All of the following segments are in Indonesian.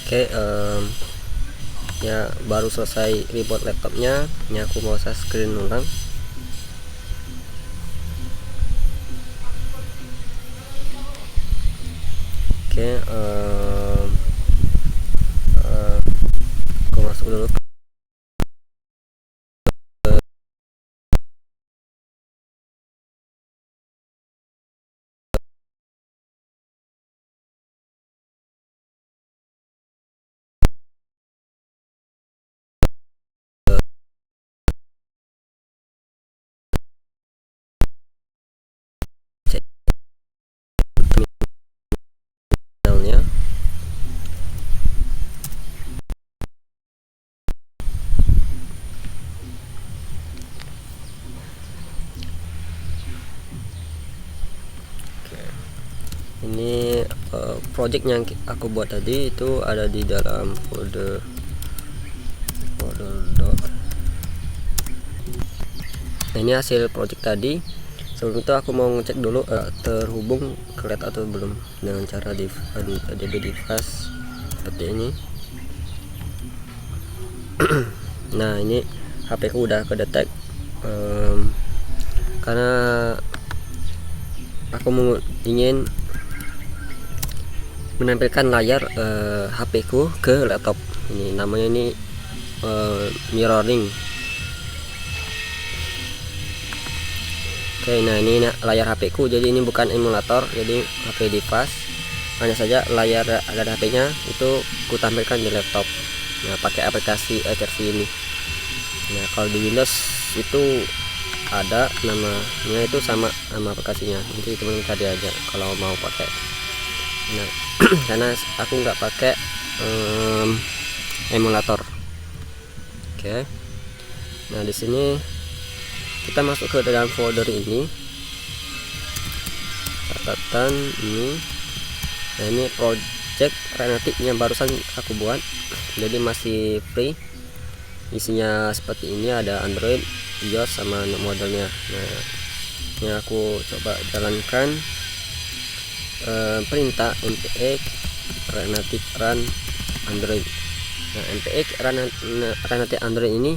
Oke, ya baru selesai reboot laptopnya. Ini aku mau screen ulang. Oke, aku masuk dulu channelnya. Ini project yang aku buat tadi itu ada di dalam folder doc. Nah, ini hasil project tadi. Sebelum itu aku mau ngecek dulu terhubung ke LED atau belum dengan cara ADB device seperti ini. Nah, ini HP ku udah kedetek karena aku ingin menampilkan layar HP ku ke laptop. Ini namanya ini mirroring. Oke, nah ini layar HP ku, jadi ini bukan emulator, jadi HP device, hanya saja layar HP-nya itu ku tampilkan di laptop. Nah, pakai aplikasi HRV ini. Nah, kalau di Windows itu ada namanya, itu sama nama aplikasinya, nanti teman-teman cari aja kalau mau pakai. Nah, karena aku nggak pakai emulator. Oke. Nah, di sini kita masuk ke dalam folder ini, catatan ini. Nah, ini project Renatic yang barusan aku buat, jadi masih free. Isinya seperti ini, ada Android, iOS sama modelnya. Nah, ini aku coba jalankan perintah npx Renatic run Android. Nah, npx Renatic Android ini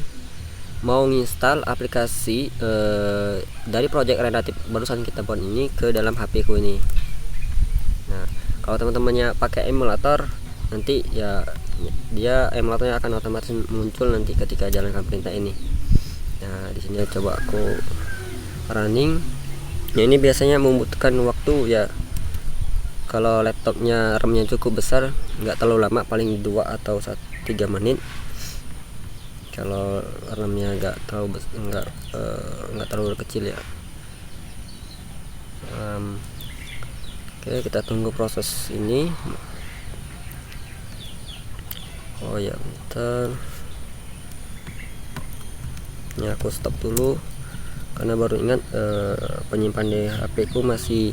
mau nginstal aplikasi dari project Renatic barusan kita buat ini ke dalam HP ku ini. Nah, kalau teman-temannya pakai emulator, nanti ya dia emulatornya akan otomatis muncul nanti ketika jalankan perintah ini. Nah, di sini coba aku running. Nah, ini biasanya membutuhkan waktu ya. Kalau laptopnya RAM-nya cukup besar, nggak terlalu lama, paling 2 atau 3 menit. Kalau RAM-nya nggak terlalu kecil ya. Oke, kita tunggu proses ini. Oh ya, bentar. Ini aku stop dulu karena baru ingat penyimpan di HP ku masih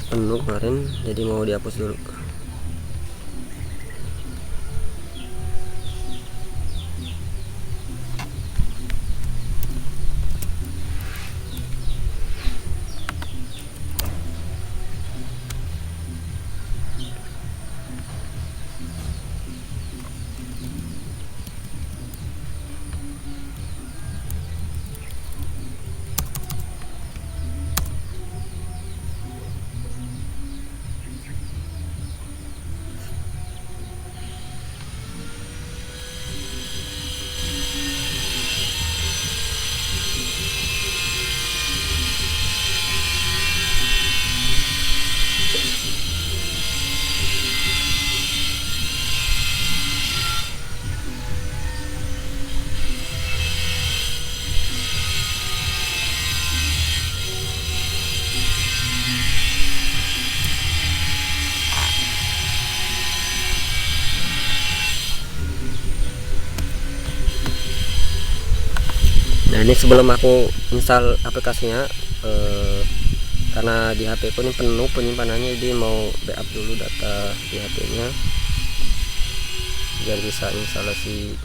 penuh kemarin, jadi mau dihapus dulu. Nah, ini sebelum aku install aplikasinya, karena di HP ku ini penuh penyimpanannya, jadi mau backup dulu data di HP-nya biar bisa instalasi.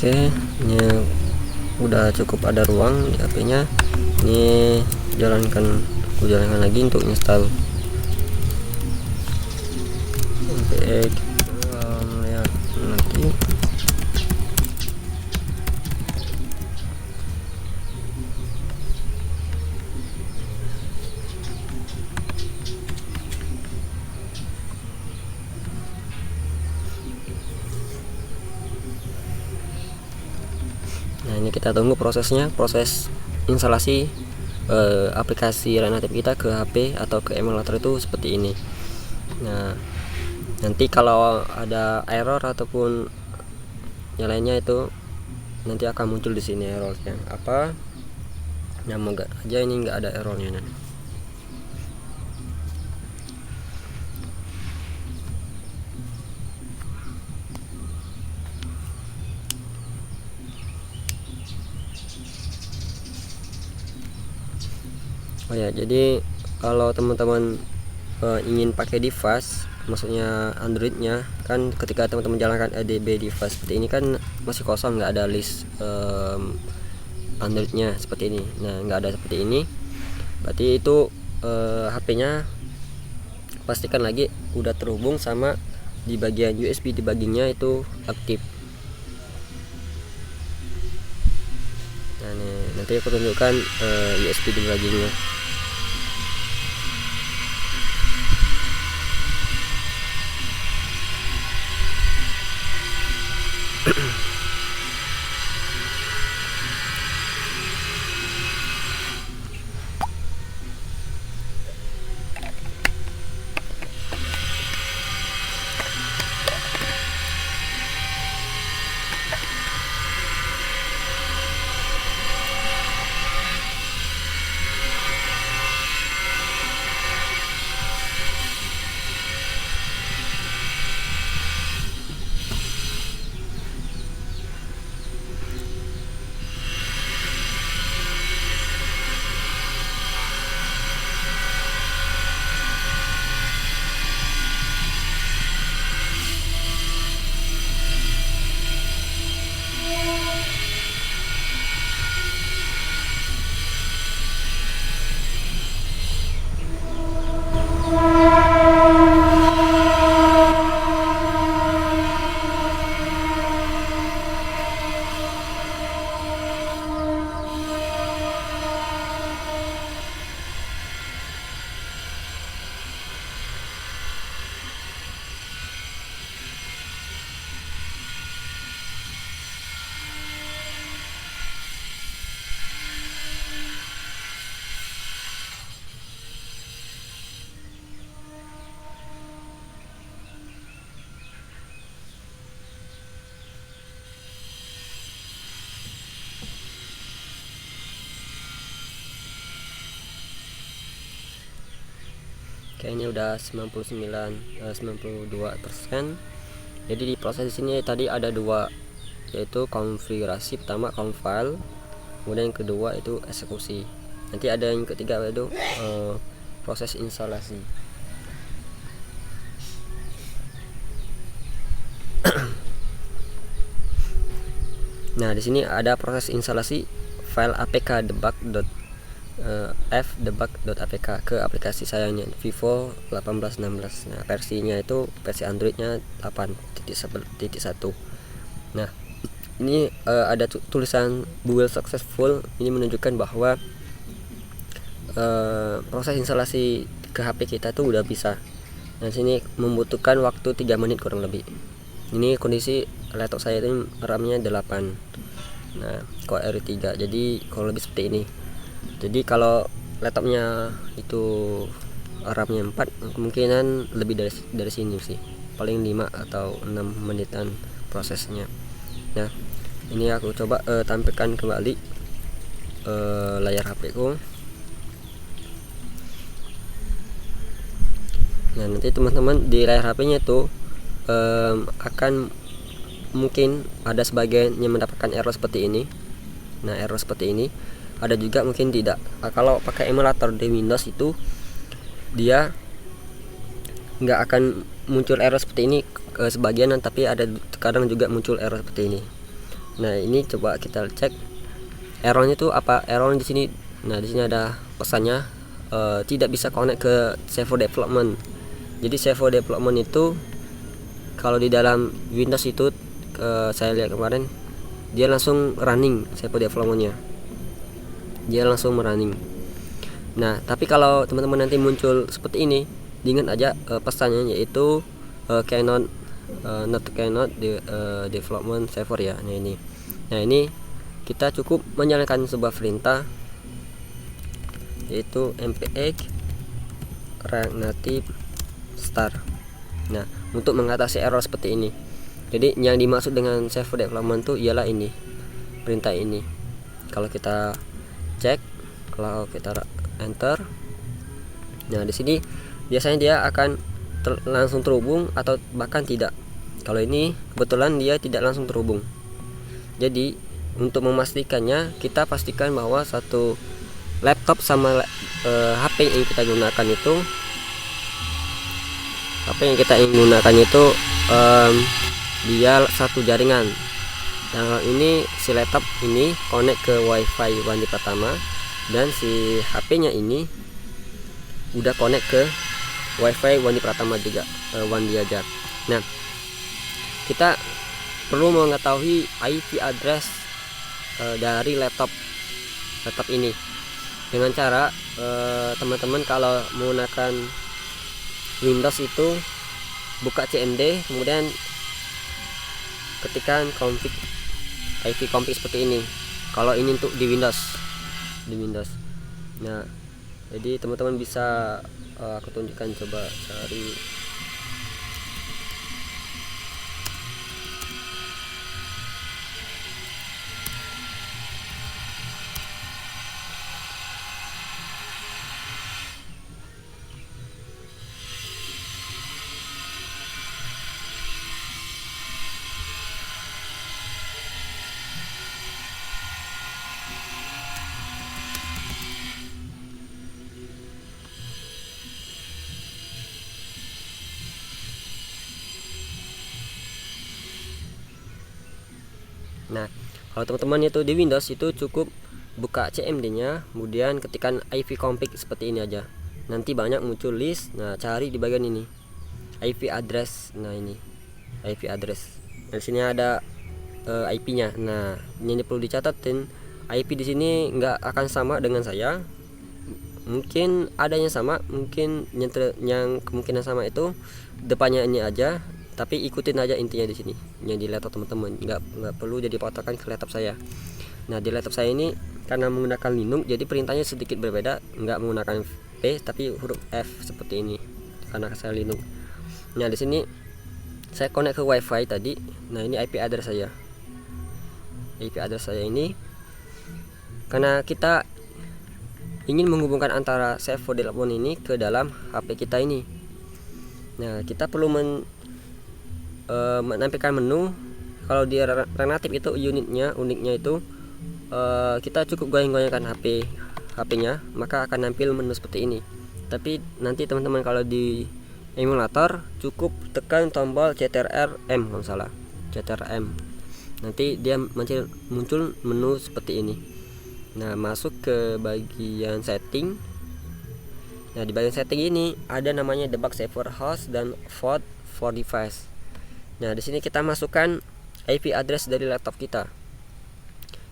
Oke, ini udah cukup ada ruang di HP-nya. Ini aku jalankan lagi untuk install MPX. Lihat nanti. Nah, ini kita tunggu prosesnya, proses instalasi aplikasi Renatif kita ke HP atau ke emulator itu seperti ini. Nah, nanti kalau ada error ataupun yang lainnya itu nanti akan muncul di sini errornya apa. Nah, moga aja ini nggak ada errornya nanti. Oh ya, jadi kalau teman-teman ingin pakai device, maksudnya Androidnya kan, ketika teman-teman jalankan ADB device seperti ini kan masih kosong, nggak ada list Androidnya seperti ini. Nah, nggak ada seperti ini, berarti itu HP-nya pastikan lagi udah terhubung sama di bagian USB debuggingnya itu aktif. Nah, nanti aku tunjukkan USB debuggingnya. Oke, ini udah 92%. Jadi di proses di sini tadi ada dua, yaitu konfigurasi pertama compile, kemudian yang kedua itu eksekusi. Nanti ada yang ketiga yaitu proses instalasi. Nah, di sini ada proses instalasi file apk debug.apk ke aplikasi saya nya Vivo 1816. Nah, versinya itu versi Androidnya 8.1. Nah, ini ada tulisan Google successful. Ini menunjukkan bahwa proses instalasi ke HP kita tuh udah bisa. Nah, sini membutuhkan waktu 3 menit kurang lebih. Ini kondisi laptop saya itu RAM-nya 8. Nah, Core i3. Jadi kalau lebih seperti ini. Jadi kalau laptopnya itu RAM-nya 4, kemungkinan lebih dari sini sih. Paling 5 atau 6 menitan prosesnya. Nah, ini aku coba tampilkan kembali layar HP ku. Nah, nanti teman-teman di layar HP-nya itu akan mungkin ada sebagian yang mendapatkan error seperti ini. Nah, error seperti ini. Ada juga mungkin tidak. Kalau pakai emulator di Windows itu dia nggak akan muncul error seperti ini sebagian, tapi ada kadang juga muncul error seperti ini. Nah ini coba kita cek errornya itu apa. Error di sini, nah di sini ada pesannya tidak bisa connect ke server development. Jadi server development itu kalau di dalam Windows itu saya lihat kemarin dia langsung running server developmentnya, dia langsung running. Nah tapi kalau teman-teman nanti muncul seperti ini, diingat aja pesannya, yaitu cannot development server ya. Nah ini kita cukup menjalankan sebuah perintah, yaitu mpx React Native start. Nah untuk mengatasi error seperti ini, jadi yang dimaksud dengan server development itu ialah ini, perintah ini. Kalau kita cek, kalau kita enter, nah di sini biasanya dia akan langsung terhubung atau bahkan tidak. Kalau ini kebetulan dia tidak langsung terhubung. Jadi untuk memastikannya, kita pastikan bahwa satu laptop sama HP yang kita gunakan itu, dia satu jaringan. Nah ini si laptop ini connect ke WiFi Wandi Pratama, dan si HP-nya ini udah connect ke WiFi Wandi Pratama juga, Wandi Ajar. Nah kita perlu mengetahui IP address dari laptop ini dengan cara teman-teman kalau menggunakan Windows itu buka CMD, kemudian ketikkan config IP config seperti ini. Kalau ini untuk di Windows. Nah jadi teman-teman bisa aku tunjukkan, coba cari Nah, kalau teman-teman itu di Windows itu cukup buka CMD-nya, kemudian ketikkan IP config seperti ini aja. Nanti banyak muncul list. Nah, cari di bagian ini IP address. Nah, ini IP address. Di sini ada IP-nya. Nah, ini perlu dicatatin. IP di sini nggak akan sama dengan saya. Mungkin ada yang sama, mungkin yang kemungkinan sama itu depannya ini aja. Tapi ikutin aja intinya di sini, yang di laptop teman-teman, nggak perlu jadi patokan ke laptop saya. Nah di laptop saya ini karena menggunakan Linux, jadi perintahnya sedikit berbeda, nggak menggunakan P tapi huruf F seperti ini karena saya Linux. Nah di sini saya connect ke WiFi tadi. Nah ini IP address saya. IP address saya ini karena kita ingin menghubungkan antara server development ini ke dalam HP kita ini. Nah kita perlu menampilkan menu. Kalau di Renative itu uniknya itu kita cukup goyang-goyangkan HP-nya, maka akan nampil menu seperti ini. Tapi nanti teman-teman kalau di emulator cukup tekan tombol CTRL-M kalau salah, CTRL-M. Nanti dia muncul menu seperti ini. Nah, masuk ke bagian setting. Nah, di bagian setting ini ada namanya debug server host dan port for device. Nah, di sini kita masukkan IP address dari laptop kita.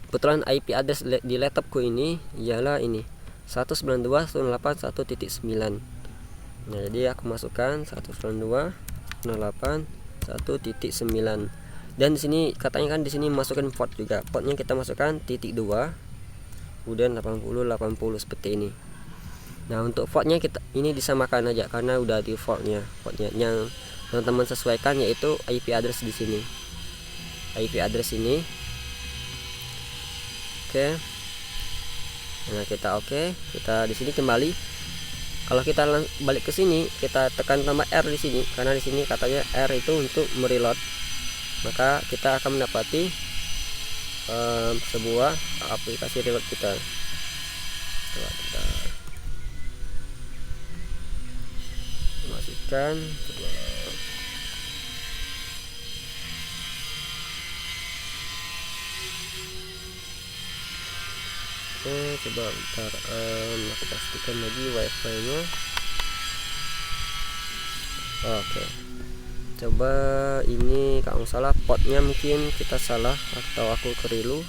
Kebetulan IP address di laptopku ini ialah ini 192.168.1.9. Nah, jadi aku masukkan 192.168.1.9. Dan di sini katanya kan di sini masukkan port juga. Portnya kita masukkan /2, kemudian 80 seperti ini. Nah, untuk portnya kita ini disamakan aja karena udah defaultnya. Portnya yang teman-teman sesuaikan yaitu IP address di sini. IP address ini. Oke. Nah, kita kita di sini kembali. Kalau kita balik ke sini, kita tekan tambah R di sini karena di sini katanya R itu untuk mereload. Maka kita akan mendapati sebuah aplikasi reload kita. Coba kita masukkan, coba. Oke, coba bentar, aku pastikan lagi wifi nya. Oke, coba ini kalau nggak salah potnya mungkin kita salah atau aku keliru.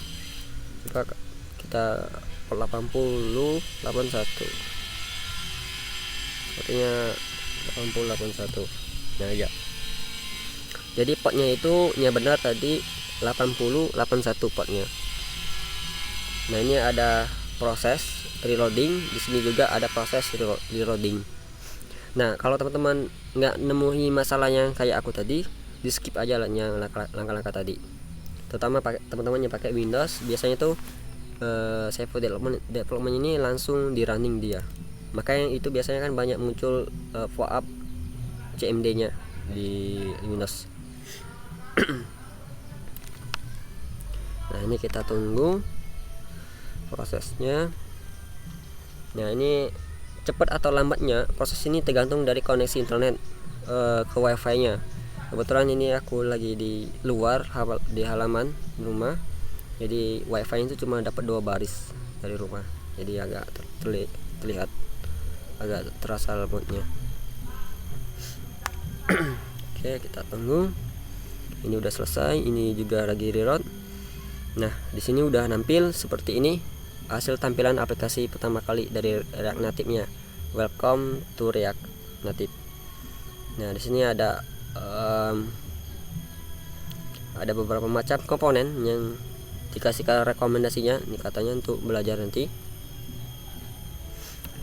Coba kita pot 8081, sepertinya 8081. Nah ya, jadi potnya itu ya benar tadi 8081 potnya. Nah ini ada proses reloading, di sini juga ada proses reloading. Nah kalau teman-teman nggak nemui masalahnya kayak aku tadi, di skip aja lah yang langkah-langkah tadi. Terutama teman-teman yang pakai Windows, biasanya tuh save development ini langsung di running dia. Makanya itu biasanya kan banyak muncul pop-up CMD nya di Windows. Nah ini kita tunggu prosesnya. Nah ini cepat atau lambatnya proses ini tergantung dari koneksi internet ke wifi nya. Kebetulan ini aku lagi di luar di halaman rumah, jadi wifi itu cuma dapat 2 baris dari rumah, jadi agak terlihat agak terasa lemotnya. Oke, kita tunggu. Ini udah selesai, ini juga lagi reload. Nah di sini udah nampil seperti ini hasil tampilan aplikasi pertama kali dari React Native-nya. Welcome to React Native. Nah di sini ada beberapa macam komponen yang dikasihkan rekomendasinya, ini katanya untuk belajar nanti.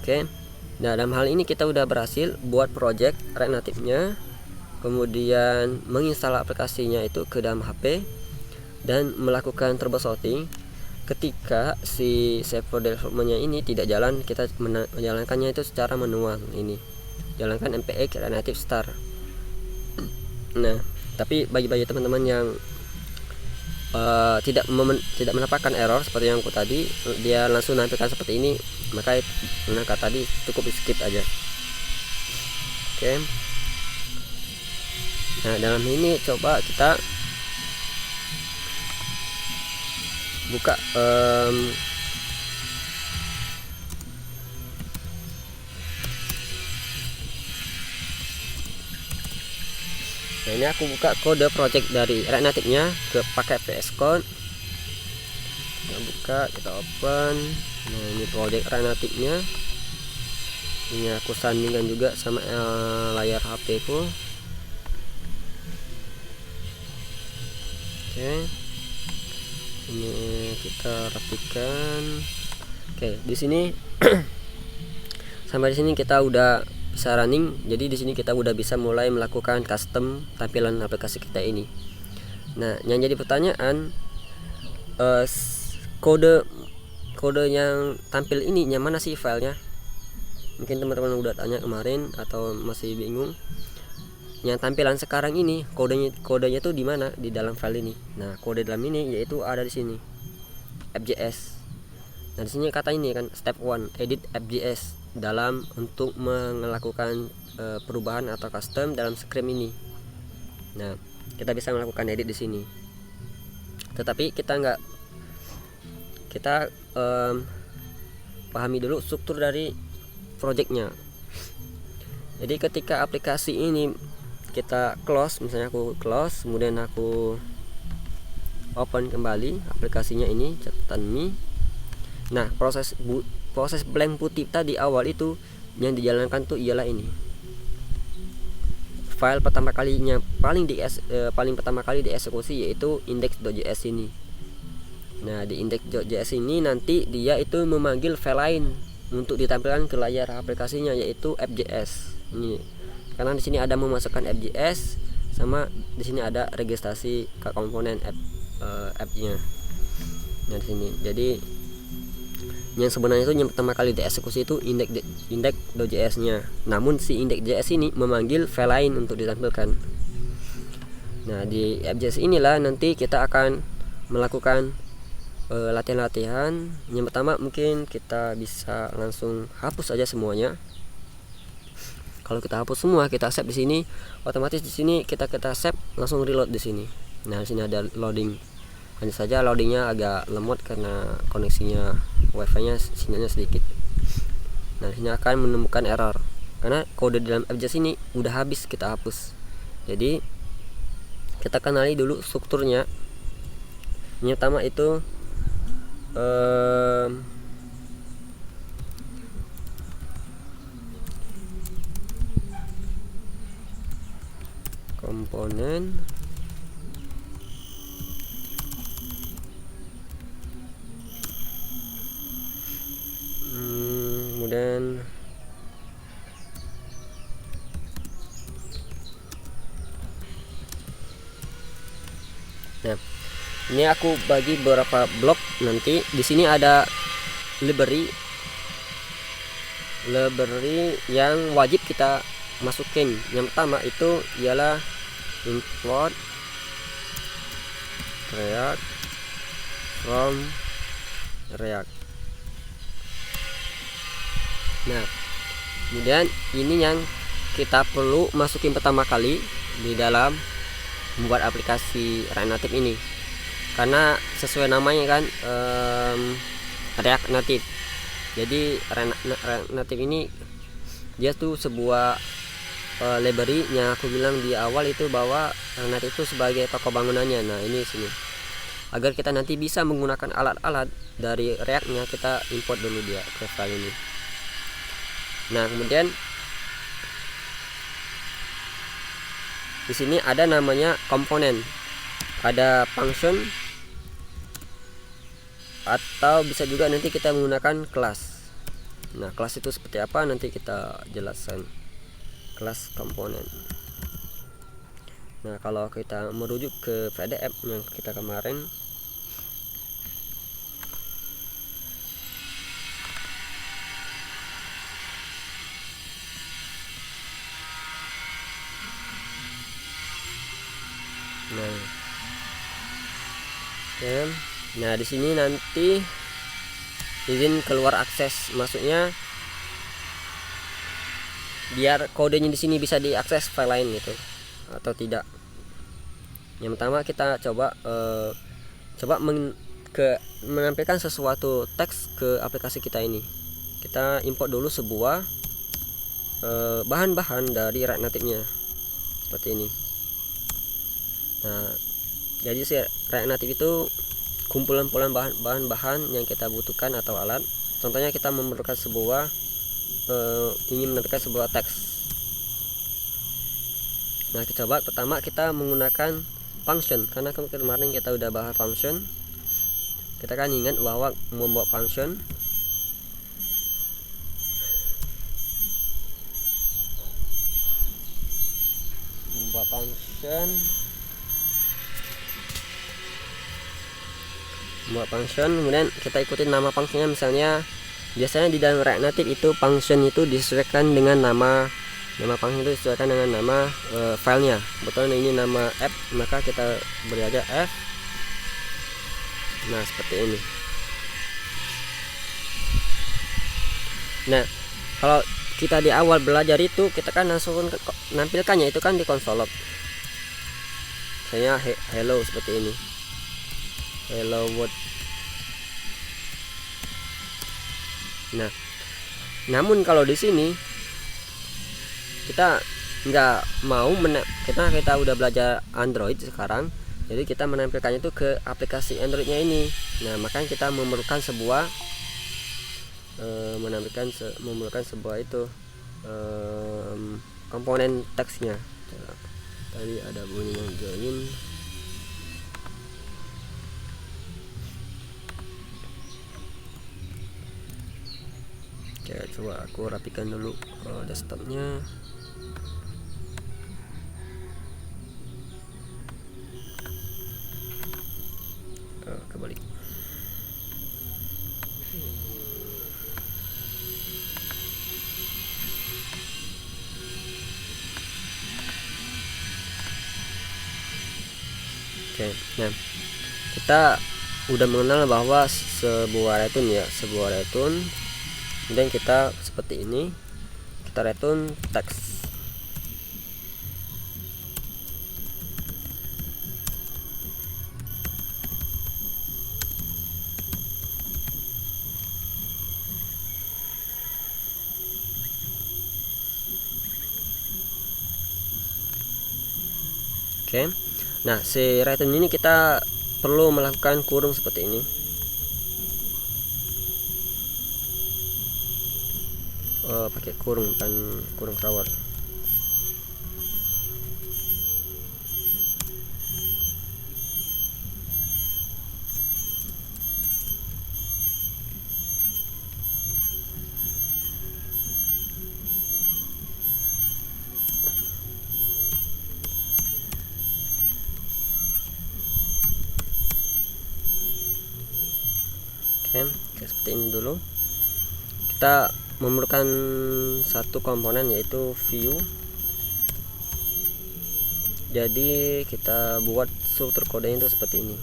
Oke. Nah dalam hal ini kita udah berhasil buat project React Native-nya, kemudian menginstal aplikasinya itu ke dalam HP dan melakukan troubleshooting. Ketika si server development-nya ini tidak jalan, kita menjalankannya itu secara manual. Ini jalankan npx React Native start. Nah tapi bagi teman-teman yang tidak mendapatkan error seperti yang aku tadi, dia langsung nampilkan seperti ini, maka langkah tadi cukup skip aja. Oke. Nah dalam ini coba kita buka nah ini aku buka kode project dari React Native-nya ke pakai VS Code. Kita buka, kita open. Nah ini project React Native-nya, ini aku sandingkan juga sama layar HP ku. Oke, ini kita rapikan. Oke, di sini sampai di sini kita udah bisa running. Jadi di sini kita udah bisa mulai melakukan custom tampilan aplikasi kita ini. Nah, yang jadi pertanyaan, kode yang tampil ini yang mana sih filenya? Mungkin teman-teman udah tanya kemarin atau masih bingung. Yang tampilan sekarang ini kodenya tuh di mana di dalam file ini. Nah, kode dalam ini yaitu ada di sini. FJS. Nah, di sini kata ini kan step 1 edit FJS dalam untuk melakukan perubahan atau custom dalam script ini. Nah, kita bisa melakukan edit di sini. Tetapi kita pahami dulu struktur dari projectnya. Jadi ketika aplikasi ini kita close, misalnya aku close, kemudian aku open kembali aplikasinya ini, catatan mi. Nah, proses blank putih tadi awal itu yang dijalankan tuh ialah ini. File pertama kalinya paling pertama kali dieksekusi yaitu index.js ini. Nah, di index.js ini nanti dia itu memanggil file lain untuk ditampilkan ke layar aplikasinya yaitu FJS. Ini. Karena di sini ada memasukkan FJS sama di sini ada registrasi ke komponen app-nya. Nah, di sini. Jadi yang sebenarnya itu yang pertama kali dieksekusi itu index.js nya. Namun si index.js ini memanggil file lain untuk ditampilkan. Nah, di FJS inilah nanti kita akan melakukan latihan-latihan. Yang pertama mungkin kita bisa langsung hapus aja semuanya. Kalau kita hapus semua, kita save di sini, otomatis di sini kita save langsung reload di sini. Nah, di sini ada loading. hanya saja loadingnya agak lemot karena koneksinya wifi nya sinyalnya sedikit. Nah ini akan menemukan error karena kode dalam FJS ini udah habis, kita hapus. Jadi kita kenali dulu strukturnya. Yang pertama itu komponen kemudian nah ini aku bagi beberapa blok. Nanti di sini ada library yang wajib kita masukin. Yang pertama itu ialah import React from React. Nah kemudian ini yang kita perlu masukin pertama kali di dalam membuat aplikasi React Native ini, karena sesuai namanya kan React Native. Jadi React Native ini dia tuh sebuah library yang aku bilang di awal itu bahwa React Native itu sebagai toko bangunannya. Nah ini sini, agar kita nanti bisa menggunakan alat-alat dari React-nya, kita import dulu dia ke file ini. Nah kemudian di sini ada namanya komponen, ada function, atau bisa juga nanti kita menggunakan kelas. Nah kelas itu seperti apa nanti kita jelaskan. Kelas komponen. Nah kalau kita merujuk ke PDF yang kita kemarin, nah di sini nanti izin keluar akses, maksudnya biar kodenya di sini bisa diakses file lain gitu atau tidak. Yang pertama kita coba menampilkan sesuatu teks ke aplikasi kita ini. Kita import dulu sebuah bahan-bahan dari React Native-nya seperti ini. Nah jadi si React Native itu kumpulan-kumpulan bahan-bahan yang kita butuhkan atau alat. Contohnya kita memerlukan sebuah ingin menampilkan sebuah teks. Nah kita coba pertama kita menggunakan function, karena kemarin kita udah bahas function. Kita kan ingat bahwa membuat function kemudian kita ikutin nama functionnya. Misalnya biasanya di dalam React Native itu function itu disesuaikan dengan nama function itu disesuaikan dengan nama filenya. Kebetulan ini nama app, maka kita beri aja f. Nah seperti ini. Nah kalau kita di awal belajar itu kita kan langsung nampilkannya itu kan di console log. Misalnya hello seperti ini, hello world. Nah namun kalau di sini kita nggak mau kita udah belajar Android sekarang, jadi kita menampilkannya itu ke aplikasi Androidnya ini. Nah makanya kita memerlukan sebuah komponen teksnya. Tadi ada bunyi yang join. Oke, coba aku rapikan dulu desktopnya. Kebalik. Oke, nah kita udah mengenal bahwa sebuah return, kemudian kita seperti ini, kita return teks. Oke. Nah, si return ini kita perlu melakukan kurung seperti ini. Pakai kurung, bukan kurung crawl. Oke, seperti ini dulu. Kita memerlukan satu komponen yaitu view. Jadi kita buat struktur kodenya itu seperti ini.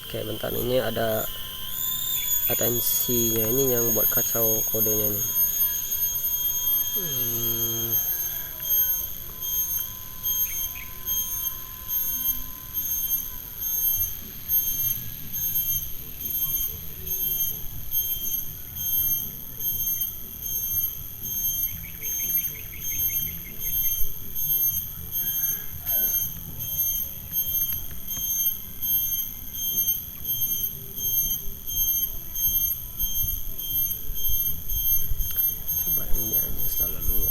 Oke, bentar, ini ada atensinya ini yang buat kacau kodenya nih. Coba ini install dulu.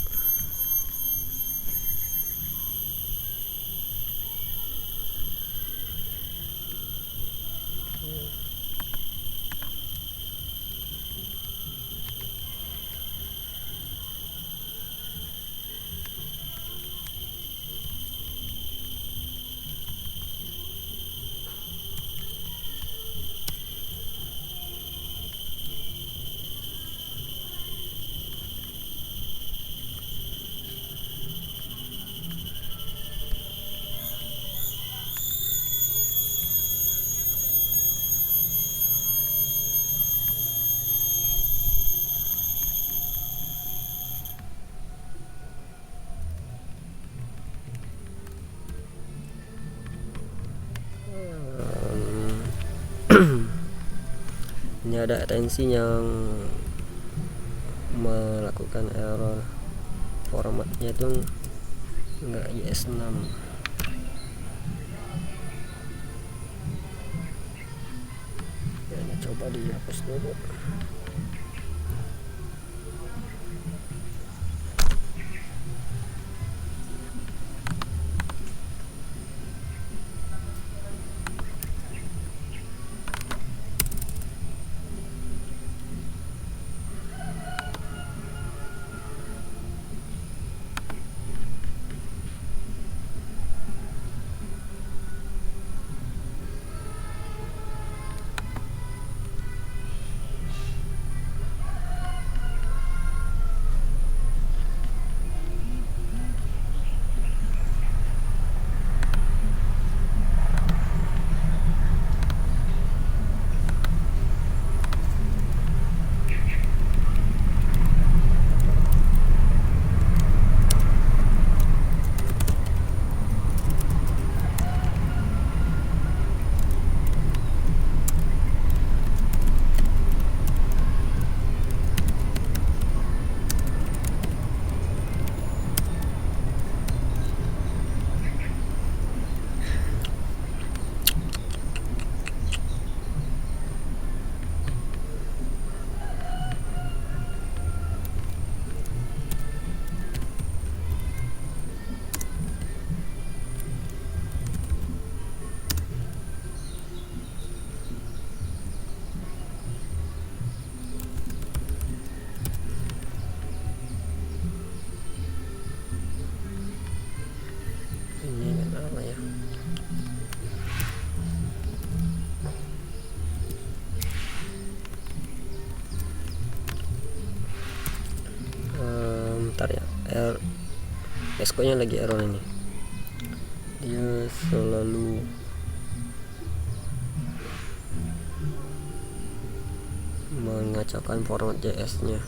Ini ada atensi yang melakukan error, formatnya itu enggak IS6. Ya, ini coba dihapus dulu. Xcode nya lagi error ini, dia selalu mengacaukan format JS nya.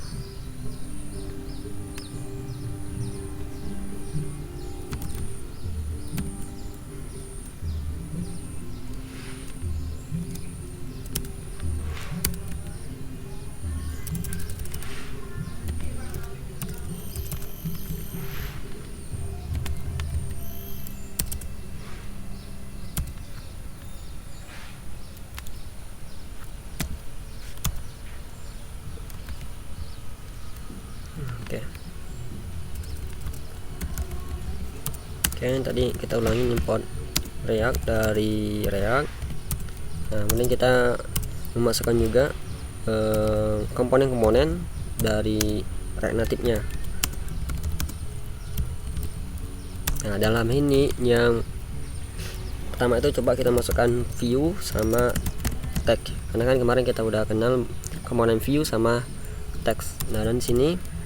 Oke, tadi kita ulangi import React dari React. Nah, kemudian kita memasukkan juga komponen-komponen dari React native-nya. Nah, dalam ini yang pertama itu coba kita masukkan view sama tag, karena kan kemarin kita udah kenal komponen view sama text. Nah, dan sini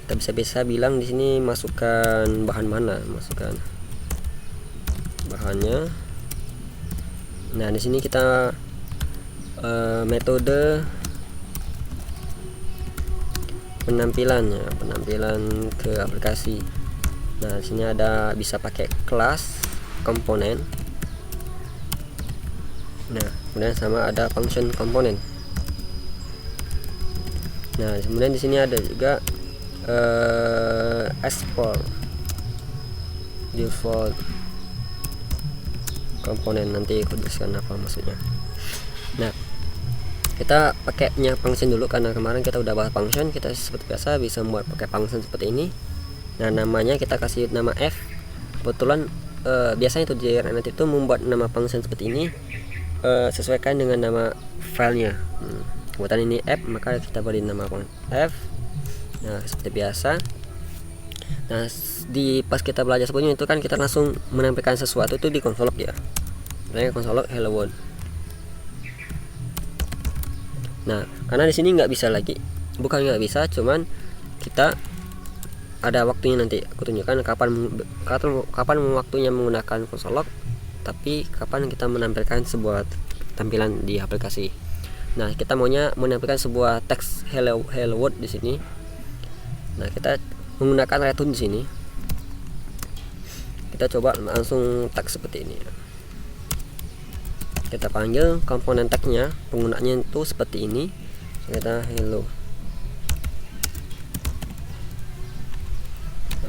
kita bisa bilang di sini masukkan bahan mana, masukkan bahannya. Nah, di sini kita metode penampilan ke aplikasi. Nah, di sini ada bisa pakai kelas komponen. Nah, kemudian sama ada function komponen. Nah, kemudian di sini ada juga export default komponen, nanti aku tuliskan apa maksudnya. Nah, kita pakainya function dulu, karena kemarin kita udah bahas function. Kita seperti biasa bisa membuat pakai function seperti ini. Nah, namanya kita kasih nama f. Kebetulan biasanya itu di React Native itu membuat nama function seperti ini sesuaikan dengan nama filenya. Kebetulan ini f, maka kita beri nama f. Nah, seperti biasa. Nah, pas kita belajar sebelumnya itu kan kita langsung menampilkan sesuatu itu di console log ya. Misalnya console log hello world. Nah, karena di sini nggak bisa lagi, bukan nggak bisa, cuman kita ada waktunya, nanti aku tunjukkan kapan waktunya menggunakan console log, tapi kapan kita menampilkan sebuah tampilan di aplikasi. Nah, kita maunya menampilkan sebuah teks hello world di sini. Nah, kita menggunakan return di sini. Kita coba langsung teks seperti ini. Kita panggil komponen tagnya, penggunanya itu seperti ini. Kita hello.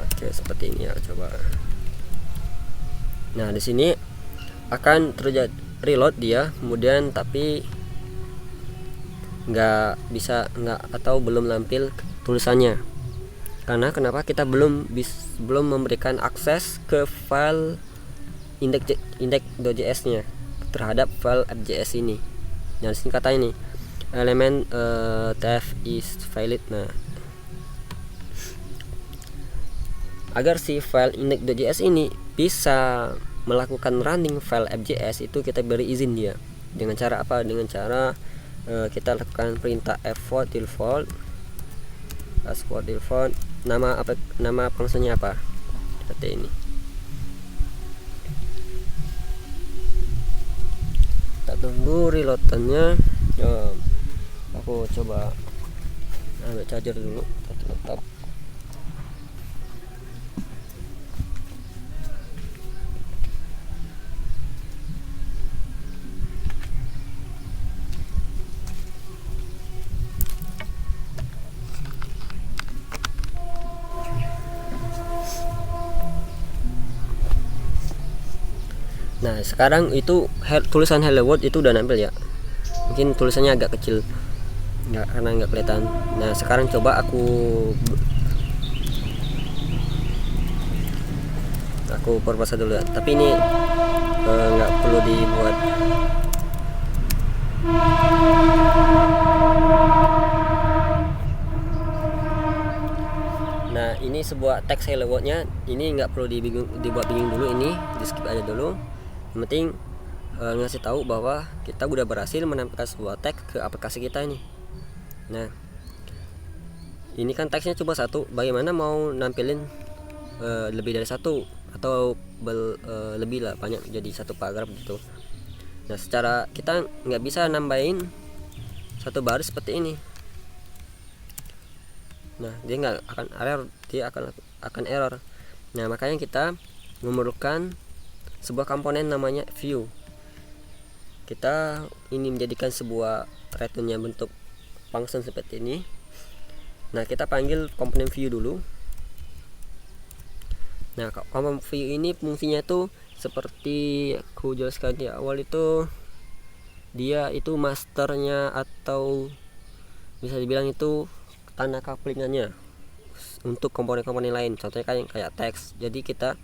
Oke, seperti ini ya, coba. Nah, di sini akan terjadi reload dia, kemudian tapi atau belum lampil tulisannya. Karena kenapa? Kita belum memberikan akses ke file index.js nya terhadap file app.js ini. Nah, di sini kata ini element tf is valid. Nah, agar si file index.js ini bisa melakukan running file app.js itu kita beri izin dia. Dengan cara apa? Dengan cara kita lakukan perintah export default nama fungsinya apa, seperti ini. Kita tunggu reloadannya. Aku coba ambil charger dulu laptop. Nah, sekarang itu tulisan hello world itu udah nampil ya. Mungkin tulisannya agak kecil, karena nggak kelihatan. Nah, sekarang coba aku perpasa dulu ya. Tapi ini nggak perlu dibuat. Nah, ini sebuah teks hello world-nya. Ini nggak perlu dibuat bingung dulu, ini di skip aja dulu. Yang penting ngasih tahu bahwa kita udah berhasil menampilkan sebuah tag ke aplikasi kita ini. Nah, Ini kan teksnya cuma satu, bagaimana mau nampilin lebih dari satu atau lebih lah, banyak jadi satu paragraf gitu. Nah secara kita nggak bisa nambahin satu baris seperti ini. Nah dia nggak akan error, dia akan error. Nah makanya kita memerlukan sebuah komponen namanya view. Kita ini menjadikan sebuah returnnya bentuk function seperti ini. Nah kita panggil komponen view dulu. Nah komponen view ini fungsinya tuh seperti aku jelaskan di awal, itu dia itu masternya atau bisa dibilang itu tanda couplingannya untuk komponen-komponen lain, contohnya kayak teks. Jadi kita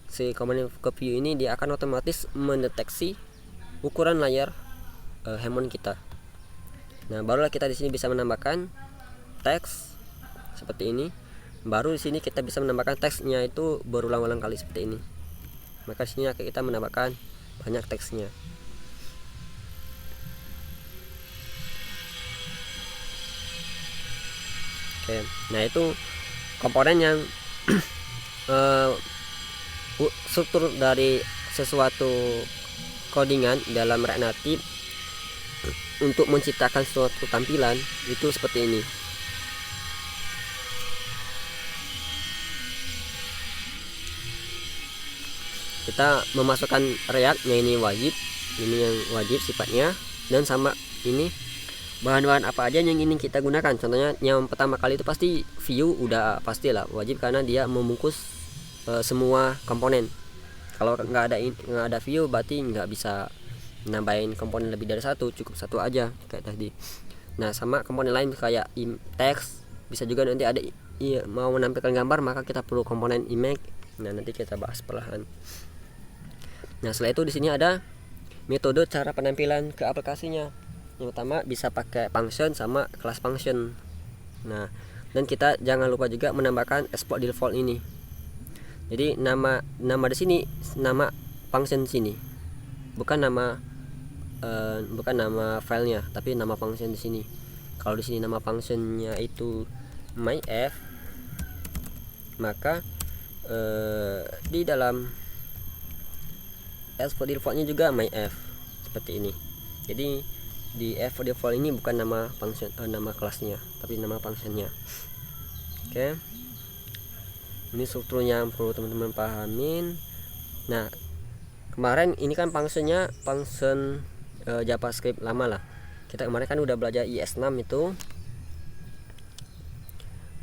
si komponen view ini dia akan otomatis mendeteksi ukuran layar handphone kita. Nah barulah kita di sini bisa menambahkan teks seperti ini. Baru di sini kita bisa menambahkan teksnya itu berulang-ulang kali seperti ini. Maka di sini kita menambahkan banyak teksnya. Oke, nah itu komponen yang struktur dari sesuatu codingan dalam React Native untuk menciptakan suatu tampilan itu seperti ini. Kita memasukkan React yang ini wajib, ini yang wajib sifatnya, dan sama ini bahan-bahan apa aja yang ingin kita gunakan. Contohnya yang pertama kali itu pasti view, udah pastilah wajib karena dia membungkus semua komponen. Kalau nggak ada view berarti nggak bisa nambahin komponen lebih dari satu, cukup satu aja kayak tadi. Nah sama komponen lain kayak text, bisa juga nanti ada mau menampilkan gambar maka kita perlu komponen image. Nah nanti kita bahas perlahan. Nah setelah itu di sini ada metode cara penampilan ke aplikasinya. Yang pertama bisa pakai function sama class function. Nah dan kita jangan lupa juga menambahkan export default ini. Jadi nama di sini nama function sini, bukan nama filenya, tapi nama function di sini. Kalau di sini nama functionnya itu myF, maka di dalam export defaultnya juga myF seperti ini. Jadi di export default ini bukan nama function nama kelasnya, tapi nama functionnya. Oke. Ini strukturnya yang perlu teman-teman pahamin. Nah kemarin ini kan function JavaScript lama lah. Kita kemarin kan udah belajar IS6 itu,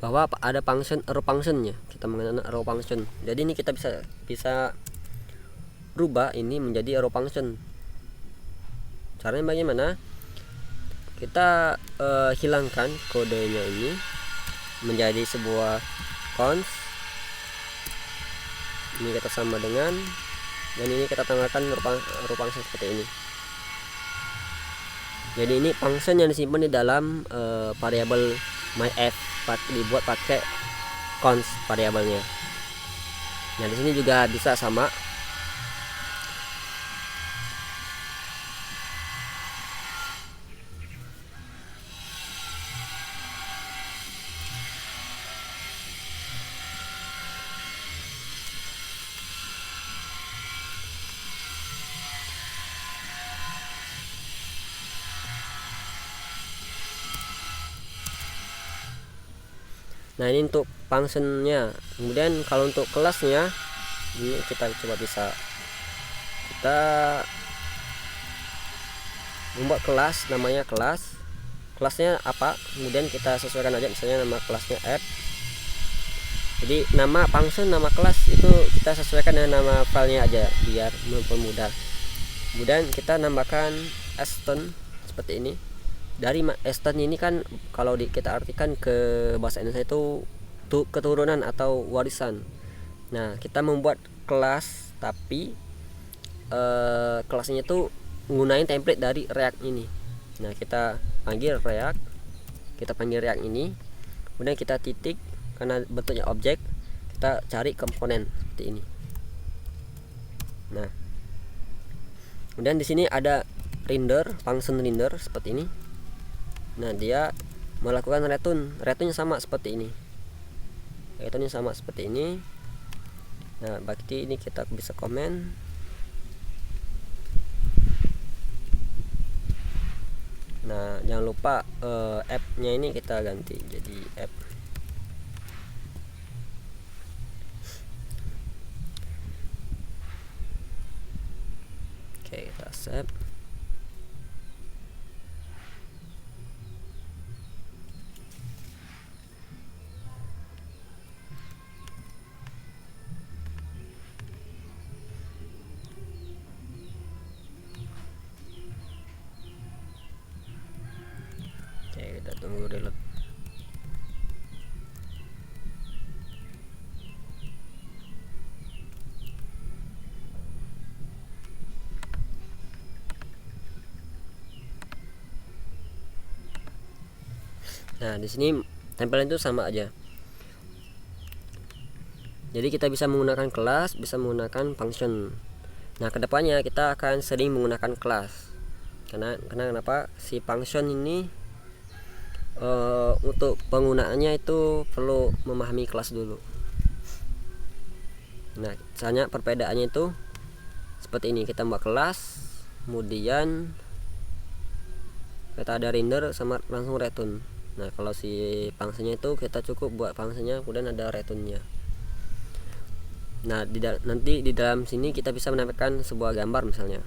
bahwa ada function arrow functionnya. Kita mengenal arrow function. Jadi ini kita bisa rubah ini menjadi arrow function. Caranya bagaimana? Kita hilangkan kodenya ini menjadi sebuah const. Ini kita sama dengan, dan ini kita tambahkan arrow function seperti ini. Jadi ini function yang disimpan di dalam variabel myF, dibuat pakai const variabelnya. Nah di sini juga bisa sama. Nah ini untuk functionnya. Kemudian kalau untuk kelasnya ini kita coba bisa kita membuat kelas, namanya kelasnya apa, kemudian kita sesuaikan aja, misalnya nama kelasnya app. Jadi nama function, nama kelas itu kita sesuaikan dengan nama filenya aja biar mempermudah. Kemudian kita nambahkan extend seperti ini. Dari extend ini kan kalau kita artikan ke bahasa Indonesia itu keturunan atau warisan. Nah kita membuat kelas, tapi kelasnya itu menggunakan template dari React ini. Nah kita panggil React ini, kemudian kita titik, karena bentuknya objek kita cari komponen seperti ini. Nah kemudian di sini ada render, function render seperti ini. Nah dia melakukan return sama seperti ini. Returnnya sama seperti ini. Nah, berarti ini kita bisa komen. Nah, jangan lupa app-nya ini kita ganti jadi app. Oke, kita save. Oke, kita tunggu reload. Nah, di sini tempelan itu sama aja. Jadi kita bisa menggunakan kelas, bisa menggunakan function. Nah, kedepannya kita akan sering menggunakan kelas. Karena kenapa? Si function ini untuk penggunaannya itu perlu memahami kelas dulu. Nah, misalnya perbedaannya itu seperti ini. Kita buat kelas, kemudian kita ada render sama langsung return. Nah, kalau si fungsinya itu kita cukup buat fungsinya, kemudian ada returnnya. Nah, nanti di dalam sini kita bisa menampilkan sebuah gambar misalnya.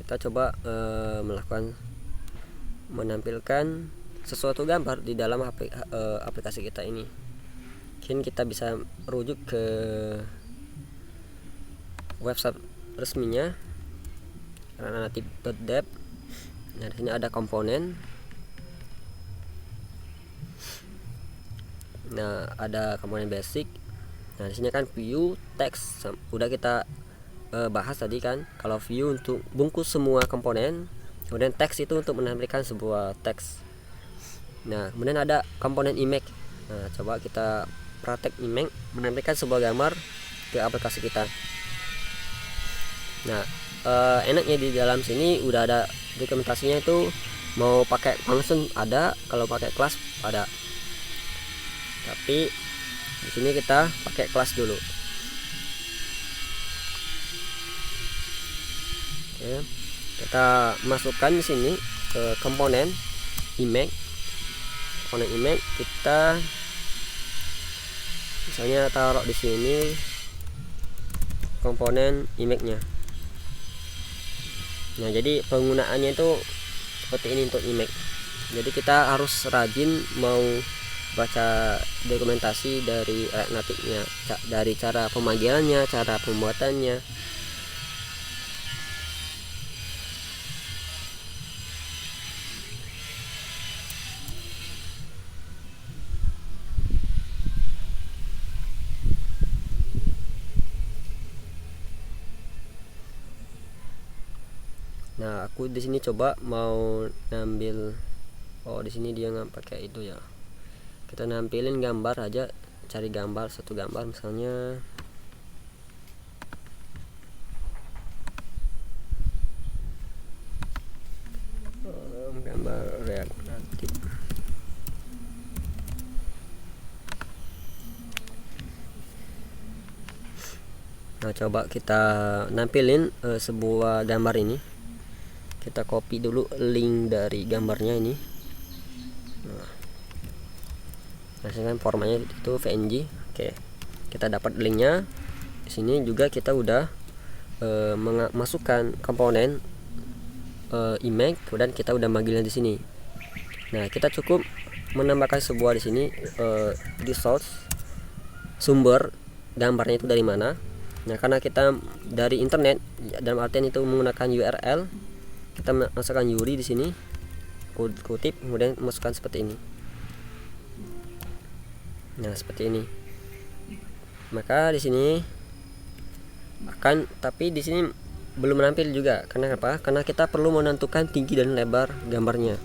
Kita coba menampilkan sesuatu gambar di dalam aplikasi kita ini. Mungkin kita bisa rujuk ke website resminya ranatik.dev. Nah, di sini ada komponen. Nah, ada komponen basic. Nah, di sini kan view, text. Udah kita bahas tadi kan. Kalau view untuk bungkus semua komponen, kemudian text itu untuk menampilkan sebuah teks. Nah, kemudian ada komponen image. Nah, coba kita praktek image menampilkan sebuah gambar ke aplikasi kita. Nah, enaknya di dalam sini udah ada dokumentasinya, itu mau pakai function ada, kalau pakai kelas ada. Tapi di sini kita pakai kelas dulu. Oke, kita masukkan di sini ke komponen image. Komponen image kita misalnya taruh di sini komponen image-nya. Nah, jadi penggunaannya itu seperti ini untuk image. Jadi kita harus rajin mau baca dokumentasi dari React Native-nya, dari cara pemanggilannya, cara pembuatannya. Nah, aku di sini coba mau ngambil, di sini dia nggak pakai itu ya. Kita nampilin gambar aja, cari gambar, satu gambar misalnya. Gambar React Native. Nah, coba kita nampilin sebuah gambar ini. Kita copy dulu link dari gambarnya ini. Nah, kan formatnya itu PNG. Oke, kita dapat linknya. Di sini juga kita udah masukkan komponen image, kemudian kita udah manggilnya di sini. Nah, kita cukup menambahkan sebuah di sini di source, sumber gambarnya itu dari mana. Nah, karena kita dari internet, dalam artian itu menggunakan URL, kita masukkan URI di sini, kutip, kemudian masukkan seperti ini. Nah, seperti ini. Maka di sini tapi di sini belum menampil juga. Karena apa? Karena kita perlu menentukan tinggi dan lebar gambarnya.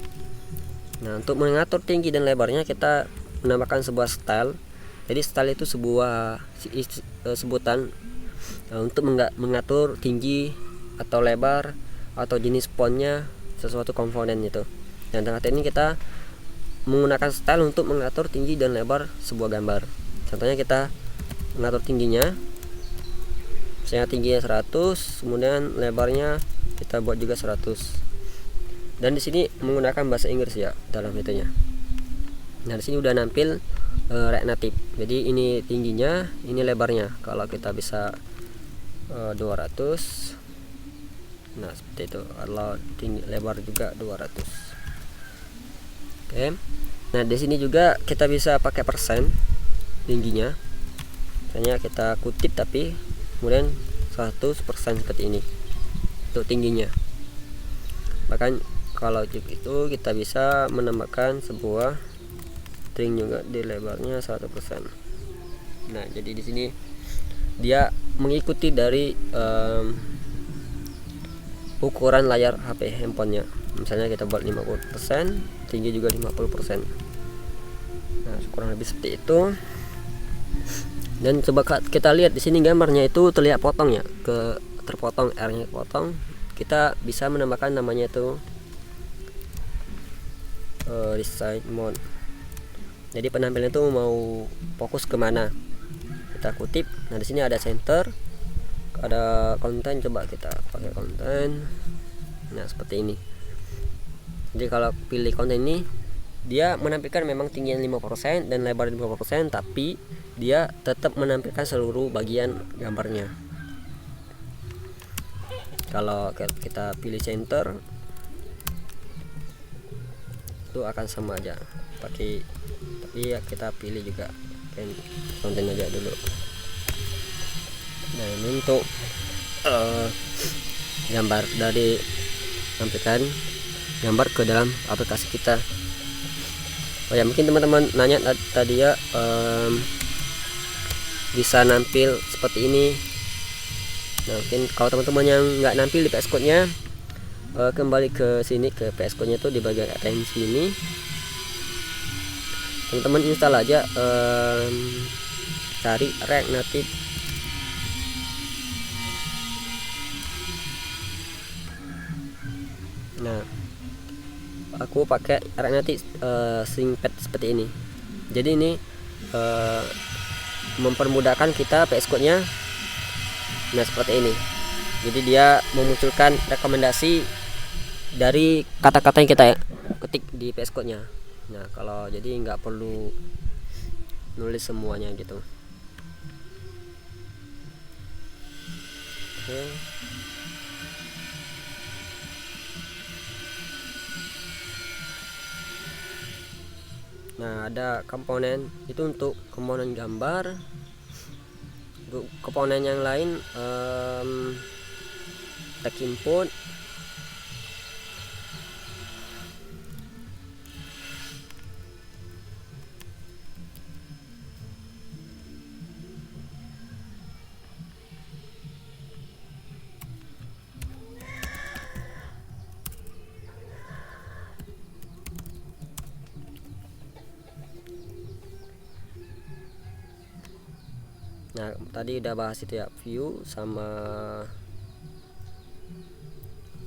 Nah, untuk mengatur tinggi dan lebarnya kita menambahkan sebuah style. Jadi style itu sebuah sebutan untuk mengatur tinggi atau lebar atau jenis fontnya sesuatu komponen itu. Dan ternyata ini kita menggunakan style untuk mengatur tinggi dan lebar sebuah gambar. Contohnya kita mengatur tingginya, misalnya tingginya 100, kemudian lebarnya kita buat juga 100. Dan di sini menggunakan bahasa Inggris ya dalam itunya. Nah di sini udah nampil React Native. Jadi ini tingginya, ini lebarnya. Kalau kita bisa 200, nah seperti itu. Kalau tinggi lebar juga 200. Oke. Nah di sini juga kita bisa pakai persen tingginya. Misalnya kita kutip tapi kemudian 100% seperti ini untuk tingginya. Bahkan kalau itu kita bisa menambahkan sebuah string juga di lebarnya 100%. Nah jadi di sini dia mengikuti dari ukuran layar HP handphonenya. Misalnya kita buat 50%, tinggi juga 50%. Nah kurang lebih seperti itu. Dan coba kita lihat di sini gambarnya itu terlihat potong ya, terpotong, R-nya potong. Kita bisa menambahkan namanya itu resize mode. Jadi penampilan itu mau fokus kemana, kita kutip. Nah di sini ada center, ada konten, coba kita pakai konten. Nah seperti ini. Jadi kalau pilih konten ini, dia menampilkan memang tingginya 5% dan lebar 5%, tapi dia tetap menampilkan seluruh bagian gambarnya. Kalau kita pilih center, itu akan sama aja pakai, tapi ya kita pilih juga konten aja dulu. Nah ini untuk gambar dari tampilkan gambar ke dalam aplikasi kita. Oh ya, mungkin teman-teman nanya tadi ya, bisa nampil seperti ini. Nah mungkin kalau teman-teman yang nggak nampil di VS Code nya, kembali ke sini ke VS Code nya tuh di bagian atensi ini, teman-teman install aja, cari React Native. Nah aku pakai React Native Syncpad seperti ini. Jadi ini mempermudahkan kita VS Code nya. Nah seperti ini. Jadi dia memunculkan rekomendasi dari kata-kata yang kita ketik di VS Code nya. Nah kalau jadi nggak perlu nulis semuanya gitu. Oke. Nah ada komponen itu untuk komponen gambar. Untuk komponen yang lain, tag input, nah tadi udah bahas itu ya, view sama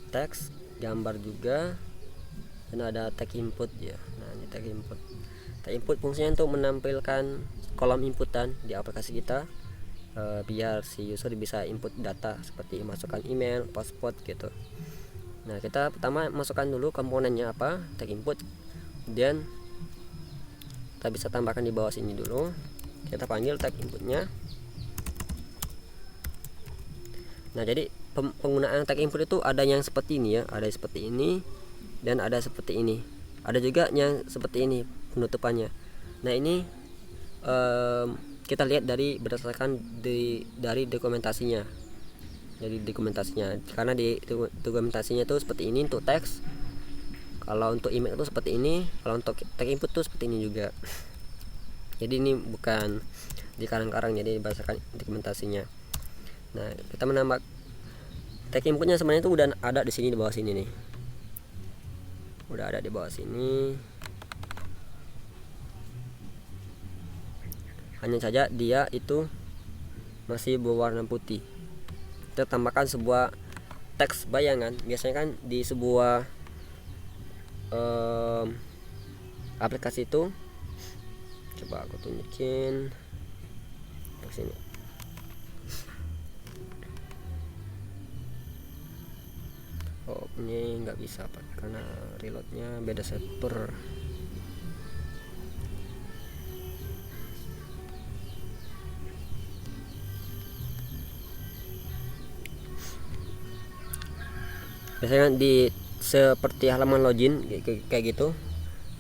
teks, gambar juga, dan ada tag input ya. Nah ini tag input. Tag input fungsinya untuk menampilkan kolom inputan di aplikasi kita, biar si user bisa input data seperti masukkan email, password gitu. Nah kita pertama masukkan dulu komponennya apa, tag input, kemudian kita bisa tambahkan di bawah sini dulu. Kita panggil tag inputnya. Nah jadi penggunaan tag input itu ada yang seperti ini ya, ada seperti ini dan ada seperti ini, ada juga yang seperti ini penutupannya. Nah ini kita lihat dari berdasarkan dari dokumentasinya. Jadi dokumentasinya, karena di dokumentasinya itu seperti ini untuk teks, kalau untuk email itu seperti ini, kalau untuk tag input itu seperti ini juga. Jadi ini bukan di karang-karang, jadi berdasarkan dokumentasinya. Nah kita menambah tag inputnya sebenarnya itu udah ada di sini, di bawah sini nih, udah ada di bawah sini. Hanya saja dia itu masih berwarna putih. Kita tambahkan sebuah teks bayangan. Biasanya kan di sebuah aplikasi itu, coba aku tunjukin ke sini. Oh, ini nggak bisa Pak karena reloadnya beda server. Biasanya di seperti halaman login kayak gitu,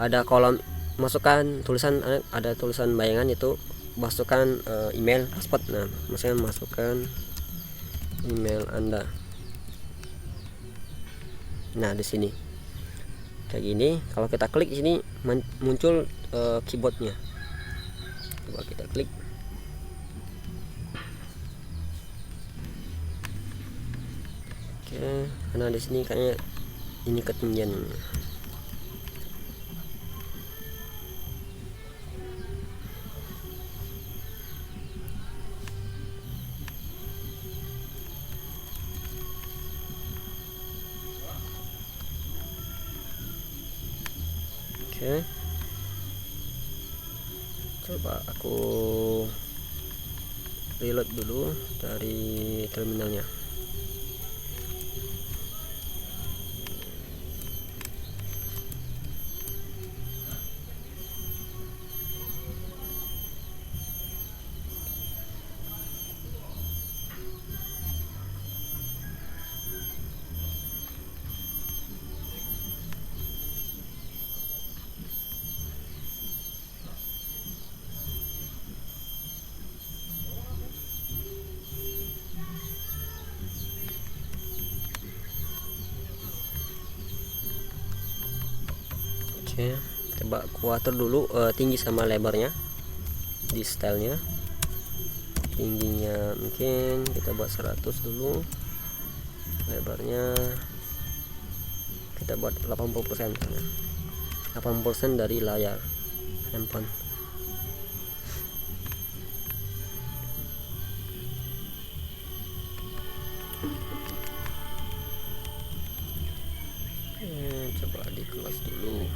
ada kolom masukkan tulisan, ada tulisan bayangan itu masukkan email password. Nah, maksudnya masukkan email Anda. Nah, di sini kayak gini, kalau kita klik di sini muncul keyboardnya. Coba kita klik. Oke, karena di sini kayaknya ini ketinggian. Oke, coba aku reload dulu dari terminalnya. Oke, coba aku atur dulu tinggi sama lebarnya di stylenya. Tingginya mungkin kita buat 100 dulu, lebarnya kita buat 80% misalnya. 80% dari layar handphone. Coba di close dulu.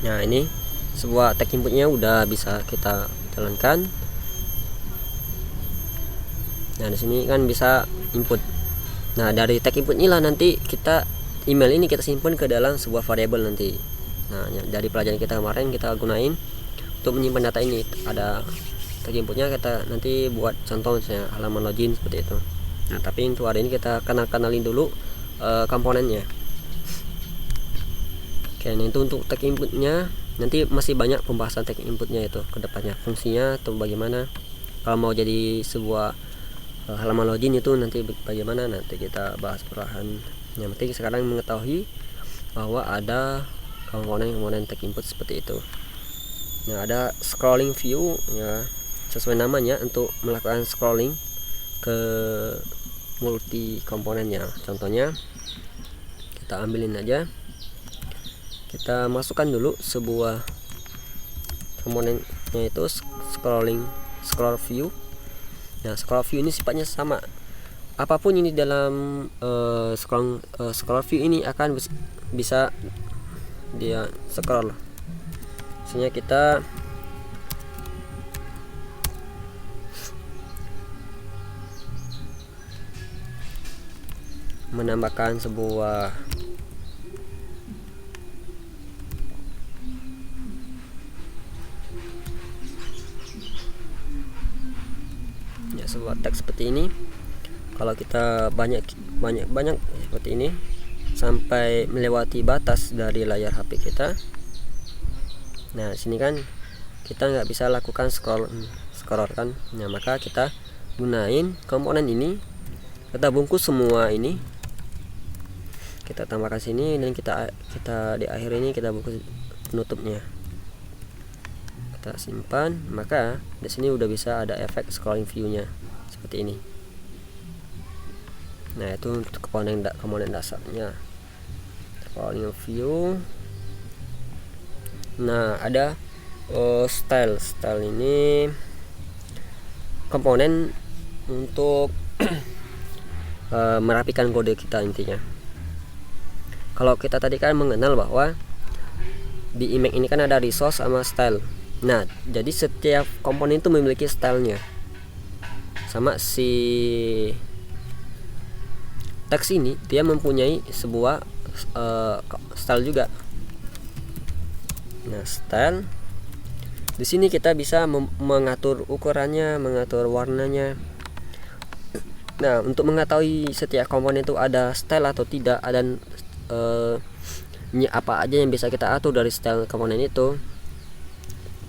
Nah, ini sebuah tag inputnya udah bisa kita jalankan. Nah, di sini kan bisa input. Nah, dari tag input inilah nanti kita email ini kita simpan ke dalam sebuah variabel nanti. Nah, dari pelajaran kita kemarin kita gunain untuk menyimpan data ini. Ada tag inputnya, kita nanti buat contoh misalnya halaman login seperti itu. Nah, tapi untuk hari ini kita kenalin dulu komponennya. Oke, ini itu untuk tag inputnya. Nanti masih banyak pembahasan tag inputnya itu ke depannya, fungsinya atau bagaimana. Kalau mau jadi sebuah halaman login itu nanti bagaimana, nanti kita bahas perlahan. Yang penting sekarang mengetahui bahwa ada komponen tag input seperti itu. Nah, ada scrolling view ya, sesuai namanya untuk melakukan scrolling ke multi komponennya. Contohnya kita ambilin aja, kita masukkan dulu sebuah komponennya itu scroll view. Nah, scroll view ini sifatnya sama, apapun ini dalam scroll view ini akan bisa dia scroll. Misalnya kita menambahkan sebuah teks seperti ini. Kalau kita banyak seperti ini sampai melewati batas dari layar HP kita, Nah di sini kan kita nggak bisa lakukan scroll kan. Nah maka kita gunain komponen ini, kita bungkus semua ini, kita tambahkan sini, dan kita di akhir ini kita bungkus penutupnya, kita simpan. Maka di sini udah bisa ada efek scrolling view-nya seperti ini. Nah itu untuk komponen dasarnya, scrolling view. Nah ada style ini komponen untuk merapikan kode kita intinya. Kalau kita tadi kan mengenal bahwa di image ini kan ada resource sama style. Nah jadi setiap komponen itu memiliki stylenya. Sama si teks ini dia mempunyai sebuah style juga. Nah style di sini kita bisa mengatur ukurannya, mengatur warnanya. Nah untuk mengetahui setiap komponen itu ada style atau tidak, dan apa aja yang bisa kita atur dari style komponen itu,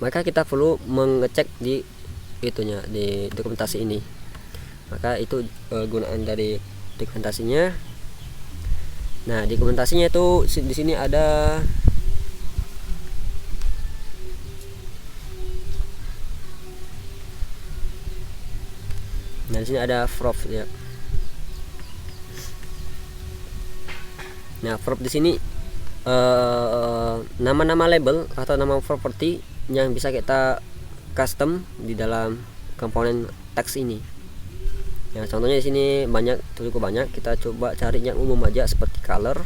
maka kita perlu mengecek di itunya, di dokumentasi ini. Maka itu gunaan dari dokumentasinya. Nah dokumentasinya itu di sini ada di sini ada prop ya. Nah prop di sini nama-nama label atau nama properti yang bisa kita custom di dalam komponen teks ini. Nah contohnya di sini cukup banyak. Kita coba cari yang umum aja seperti color.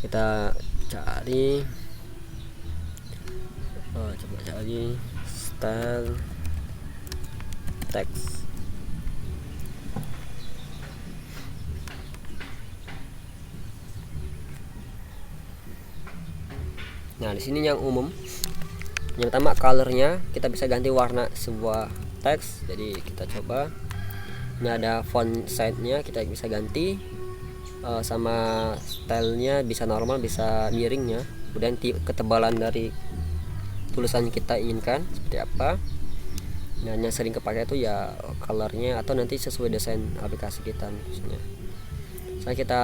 Kita cari coba cari style text. Nah di sini yang umum, yang pertama colornya, kita bisa ganti warna sebuah teks. Jadi kita coba, ini ada font size-nya, kita bisa ganti, sama stylenya bisa normal, bisa miringnya, kemudian ketebalan dari tulisan kita inginkan seperti apa. Nah yang sering kepakai itu ya colornya, atau nanti sesuai desain aplikasi kita misalnya. Saya kita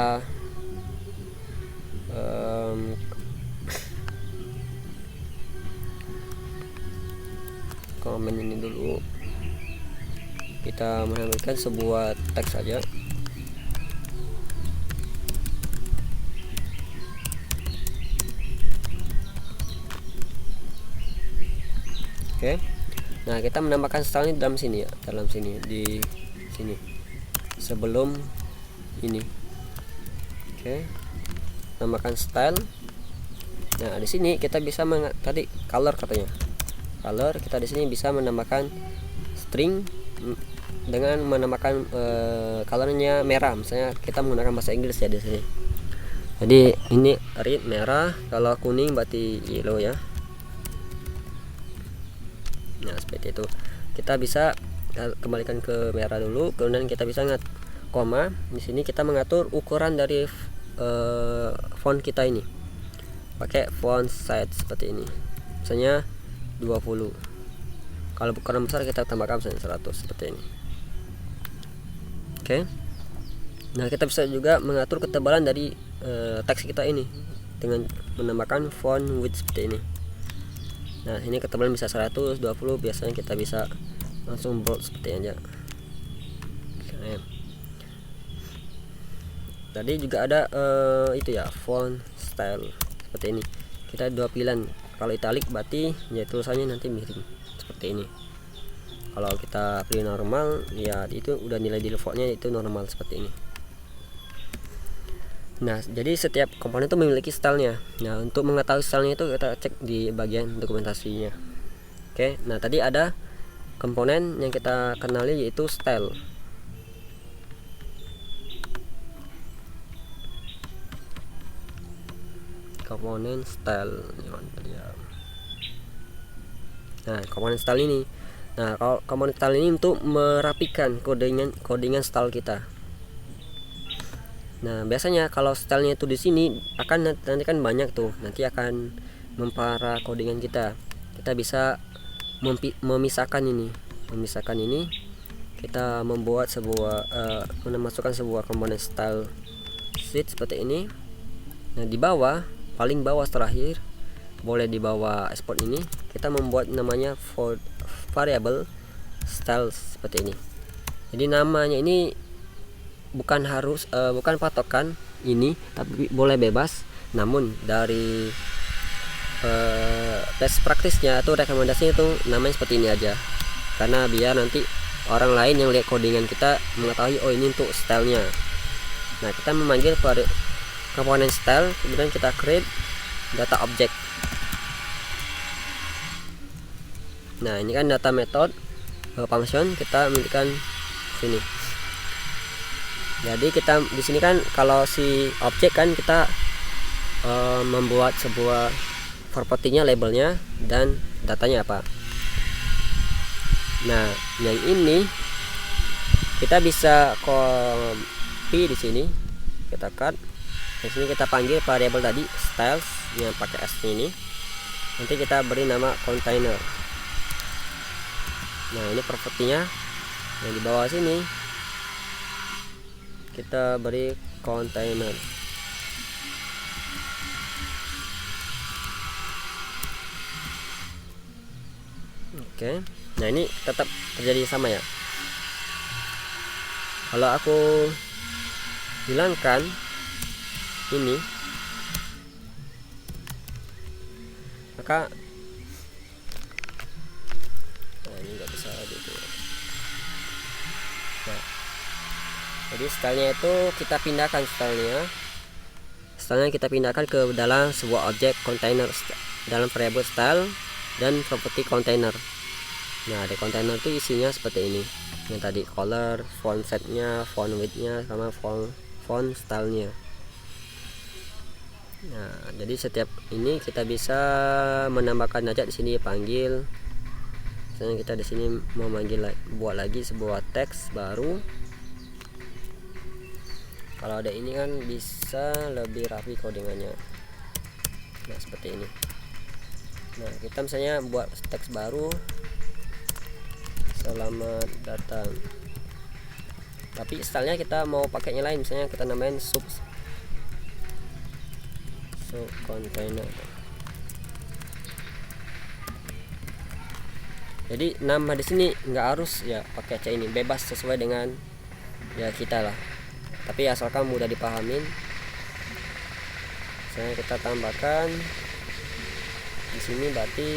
komen ini dulu, kita menambahkan sebuah teks saja. Oke. Nah kita menambahkan style ini dalam sini ya, di sini sebelum ini. Oke, tambahkan style. Nah di sini kita bisa tadi color katanya. Color kita di sini bisa menambahkan string dengan menambahkan colornya merah. Misalnya kita menggunakan bahasa Inggris ya di sini. Jadi ini red merah, kalau kuning berarti yellow ya. Nah seperti itu. Kita bisa kembalikan ke merah dulu, kemudian kita bisa koma. Di sini kita mengatur ukuran dari font kita ini. Pakai font size seperti ini. Misalnya 20. Kalau ukuran besar kita tambahkan misalnya 100 seperti ini. Oke. Nah kita bisa juga mengatur ketebalan dari teks kita ini dengan menambahkan font width seperti ini. Nah ini ketebalan bisa 120, biasanya kita bisa langsung bold seperti aja. Oke. Tadi juga ada itu ya, font style seperti ini. Kita dua pilihan, kalau italic berarti ya tulisannya nanti miring seperti ini. Kalau kita pilih normal ya itu udah nilai di defaultnya itu normal seperti ini. Nah jadi setiap komponen itu memiliki stylenya. Nah untuk mengetahui stylenya itu kita cek di bagian dokumentasinya. Oke, nah tadi ada komponen yang kita kenali yaitu style. Komponen style. Nah komponen style ini, nah kalau komponen style ini untuk merapikan codingan style kita. Nah biasanya kalau stylenya itu di sini akan nanti kan banyak tuh, nanti akan memparah codingan kita. Kita bisa memisahkan ini, kita membuat sebuah memasukkan sebuah komponen style sheet seperti ini. Nah di bawah, paling bawah terakhir, boleh di bawah export ini, kita membuat namanya variable style seperti ini. Jadi namanya ini bukan harus bukan patokan ini, tapi boleh bebas. Namun dari tes praktisnya atau rekomendasinya itu namanya seperti ini aja, karena biar nanti orang lain yang lihat codingan kita mengetahui oh ini untuk stylenya. Nah kita memanggil komponen style, kemudian kita create data object. Nah ini kan data method function kita milihkan sini. Jadi kita di sini kan kalau si objek kan kita membuat sebuah propertinya, labelnya, dan datanya apa. Nah yang ini kita bisa copy di sini, kita cut. Di sini kita panggil variable tadi styles yang pakai s ini. Nanti kita beri nama container. Nah ini propertinya yang di bawah sini kita beri container. Oke. Nah ini tetap terjadi sama ya. Kalau aku hilangkan ini, maka ini nggak bisa gitu. Nah, jadi stylenya itu kita pindahkan stylenya kita pindahkan ke dalam sebuah objek container dalam variable style dan property container. Nah di container itu isinya seperti ini, yang tadi color, font setnya, font widthnya, sama font stylenya. Nah jadi setiap ini kita bisa menambahkan aja di sini, panggil. Misalnya kita di sini mau buat lagi sebuah teks baru. Kalau ada ini kan bisa lebih rapi codingannya. Nah seperti ini. Nah kita misalnya buat teks baru, selamat datang, tapi stylenya kita mau pakainya lain, misalnya kita namain sub container. Jadi nama di sini nggak harus ya pakai C ini, bebas sesuai dengan ya kita lah, tapi asalkan mudah dipahamin. Misalnya kita tambahkan di sini berarti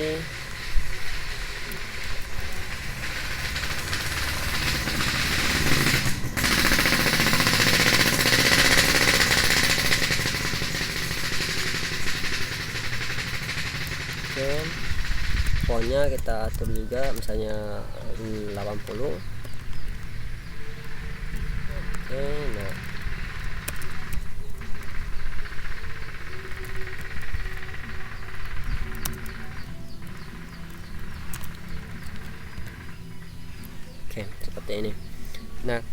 fontnya kita atur juga, misalnya 80. Oke, nah oke seperti ini. Nah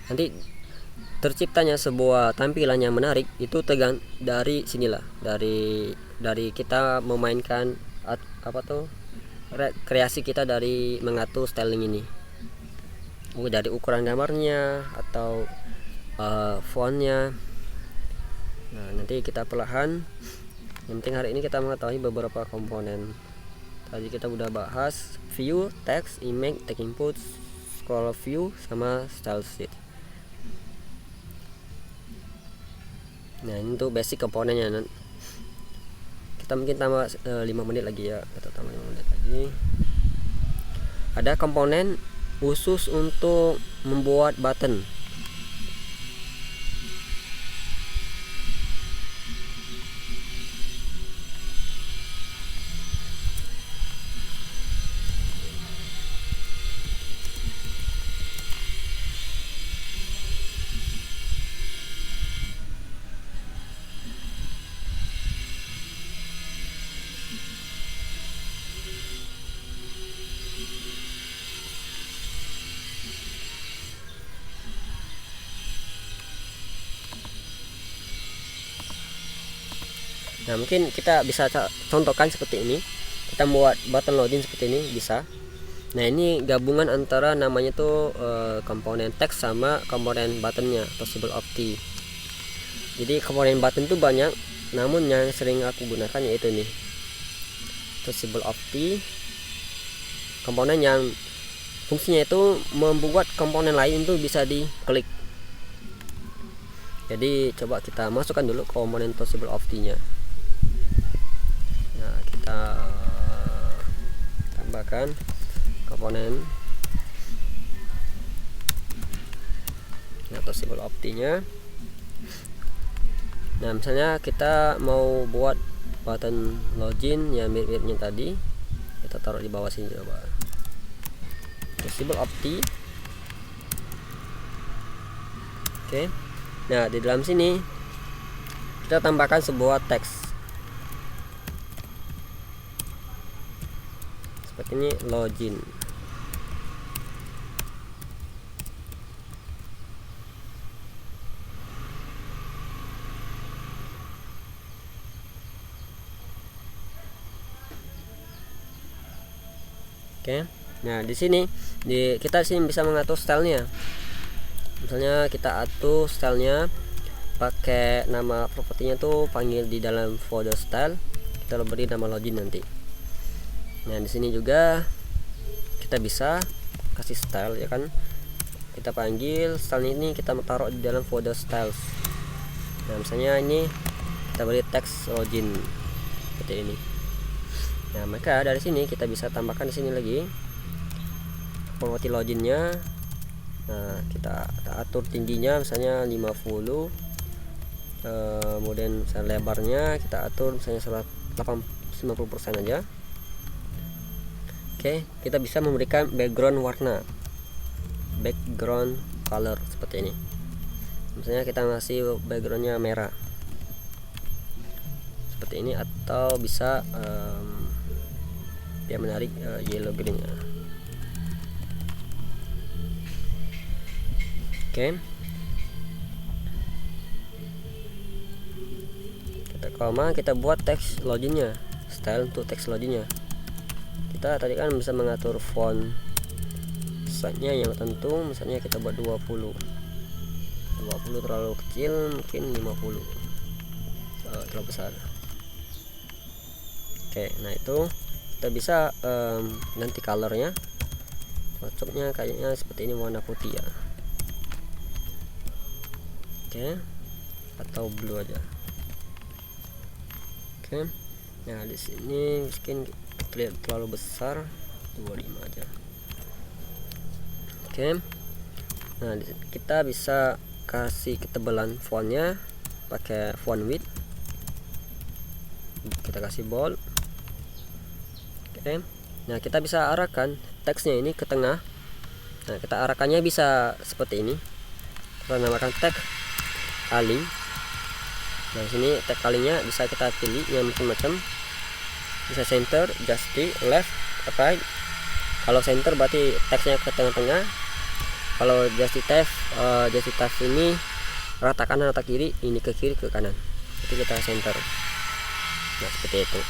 nanti terciptanya sebuah tampilan yang menarik itu tergantung dari sinilah, dari kita memainkan kreasi kita dari mengatur styling ini, dari ukuran gambarnya atau fontnya. Nah nanti kita perlahan, yang penting hari ini kita mengetahui beberapa komponen. Tadi kita udah bahas view, text, image, text input, scroll view, sama style sheet. Nah ini untuk basic komponennya. Kita mungkin tambah 5 menit lagi ya, kita tambah 5 menit lagi. Ada komponen khusus untuk membuat button. Nah, mungkin kita bisa contohkan seperti ini. Kita membuat button login seperti ini bisa. Nah, ini gabungan antara namanya tuh komponen text sama komponen buttonnya, Tossable Opti. Jadi komponen button tuh banyak, namun yang sering aku gunakan yaitu ini, Tossable Opti. Komponen yang fungsinya itu membuat komponen lain itu bisa diklik. Jadi coba kita masukkan dulu komponen Tossable Opti-nya. Nah, kita tambahkan komponen Tossable Opti-nya. Nah, misalnya kita mau buat button login yang mirip-miripnya tadi, kita taruh di bawah sini coba. Tossable Opti. Oke. Nah, di dalam sini kita tambahkan sebuah teks seperti ini, login. Oke. Nah, di sini kita sini bisa mengatur stylenya. Misalnya kita atur stylenya pakai nama propertinya tuh panggil di dalam folder style, kita beri nama login nanti. Nah, di sini juga kita bisa kasih style ya kan. Kita panggil style ini, kita taruh di dalam folder styles. Nah, misalnya ini kita beri teks login seperti ini. Nah, maka dari sini kita bisa tambahkan di sini lagi properti loginnya. Nah, kita atur tingginya misalnya 50, kemudian misalnya lebarnya kita atur misalnya 50% aja. Oke, kita bisa memberikan background warna, background color seperti ini. Misalnya kita ngasih backgroundnya merah seperti ini, atau bisa biar menarik yellow green ya. Oke, kita koma, kita buat teks loginnya, style untuk teks loginnya. Kita tadi kan bisa mengatur font size-nya yang tertentu, misalnya kita buat 20 terlalu kecil, mungkin 50 terlalu besar. Oke, nah itu kita bisa ganti colornya, cocoknya kayaknya seperti ini, warna putih ya. Oke, atau blue aja. Oke, nah di sini mungkin terlalu besar, 25 aja. Oke, nah kita bisa kasih ketebalan fontnya pakai font width, kita kasih bold. Oke, nah kita bisa arahkan teksnya ini ke tengah. Nah, kita arahkannya bisa seperti ini, kita namakan tag align. Nah, sini tag alignnya bisa kita pilih yang macam-macam, bisa center, justify, left, right. Kalau center berarti teksnya ke tengah-tengah. Kalau justify ini rata kanan rata kiri, ini ke kiri ke kanan, itu kita center. Nah, seperti itu.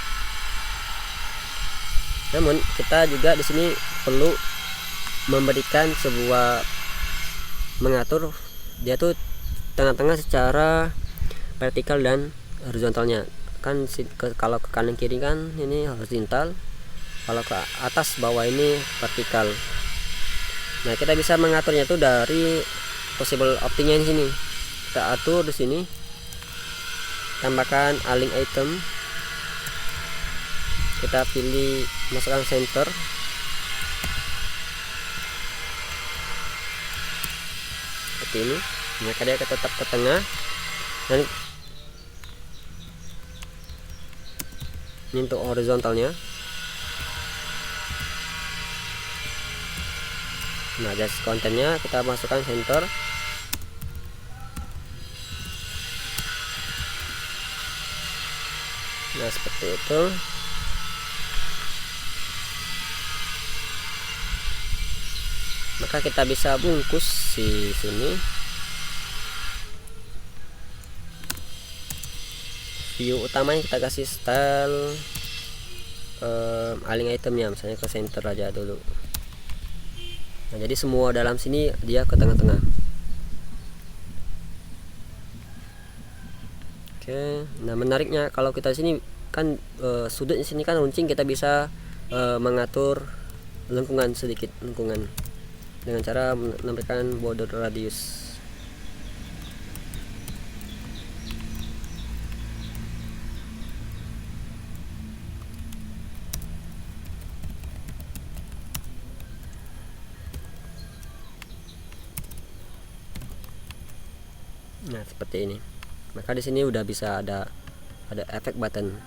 Namun kita juga di sini perlu memberikan sebuah, mengatur dia tuh tengah-tengah secara vertikal dan horizontalnya kan. Kalau ke kanan kiri kan ini horizontal, kalau ke atas bawah ini vertikal. Nah, kita bisa mengaturnya tuh dari Tossable Opti-nya di sini. Kita atur di sini, tambahkan align item, kita pilih masukkan center. Seperti ini, maka dia tetap ke tengah. Dan ini untuk horizontalnya. Nah, jas kontennya kita masukkan center. Nah, seperti itu. Maka kita bisa bungkus di sini view utamanya kita kasih style align itemnya, misalnya ke center aja dulu. Nah, jadi semua dalam sini dia ke tengah-tengah. Oke, nah menariknya kalau kita sini kan sudut di sini kan runcing, kita bisa mengatur lengkungan sedikit, lengkungan dengan cara menambahkan border radius. Nah, seperti ini. Maka di sini udah bisa ada efek button.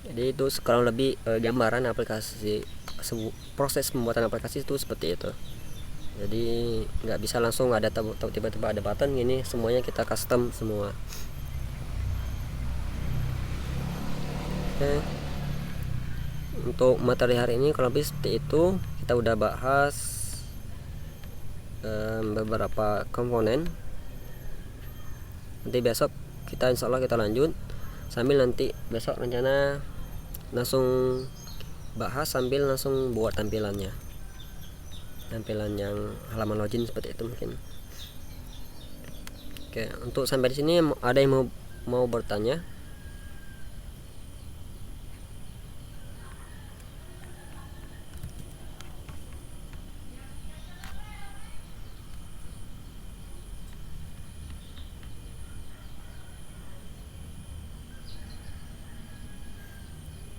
Jadi itu kurang lebih gambaran aplikasi, proses pembuatan aplikasi itu seperti itu. Jadi nggak bisa langsung ada tiba-tiba ada button gini, semuanya kita custom semua. Oke. Untuk materi hari ini kurang lebih seperti itu. Kita udah bahas beberapa komponen. Nanti besok kita insya Allah kita lanjut, sambil nanti besok rencana langsung bahas sambil langsung buat tampilan yang halaman login seperti itu mungkin. Oke, untuk sampai di sini ada yang mau bertanya?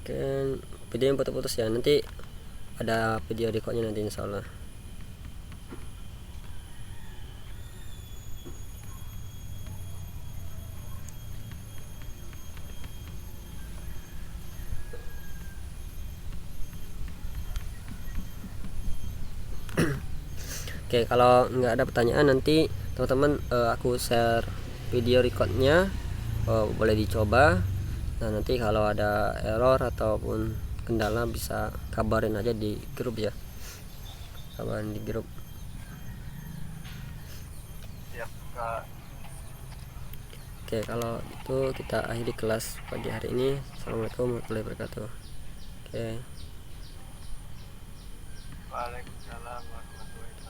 Oke, video yang putus-putus ya, nanti ada video recordnya nanti insya Allah. Oke, kalau nggak ada pertanyaan nanti teman-teman aku share video recordnya, boleh dicoba. Nah, nanti kalau ada error ataupun kendala bisa kabarin aja di grup ya, kabarin di grup. Siap, Kak. Oke, kalau itu kita akhiri kelas pagi hari ini. Assalamualaikum warahmatullahi wabarakatuh. Oke. Waalaikumsalam warahmatullahi wabarakatuh.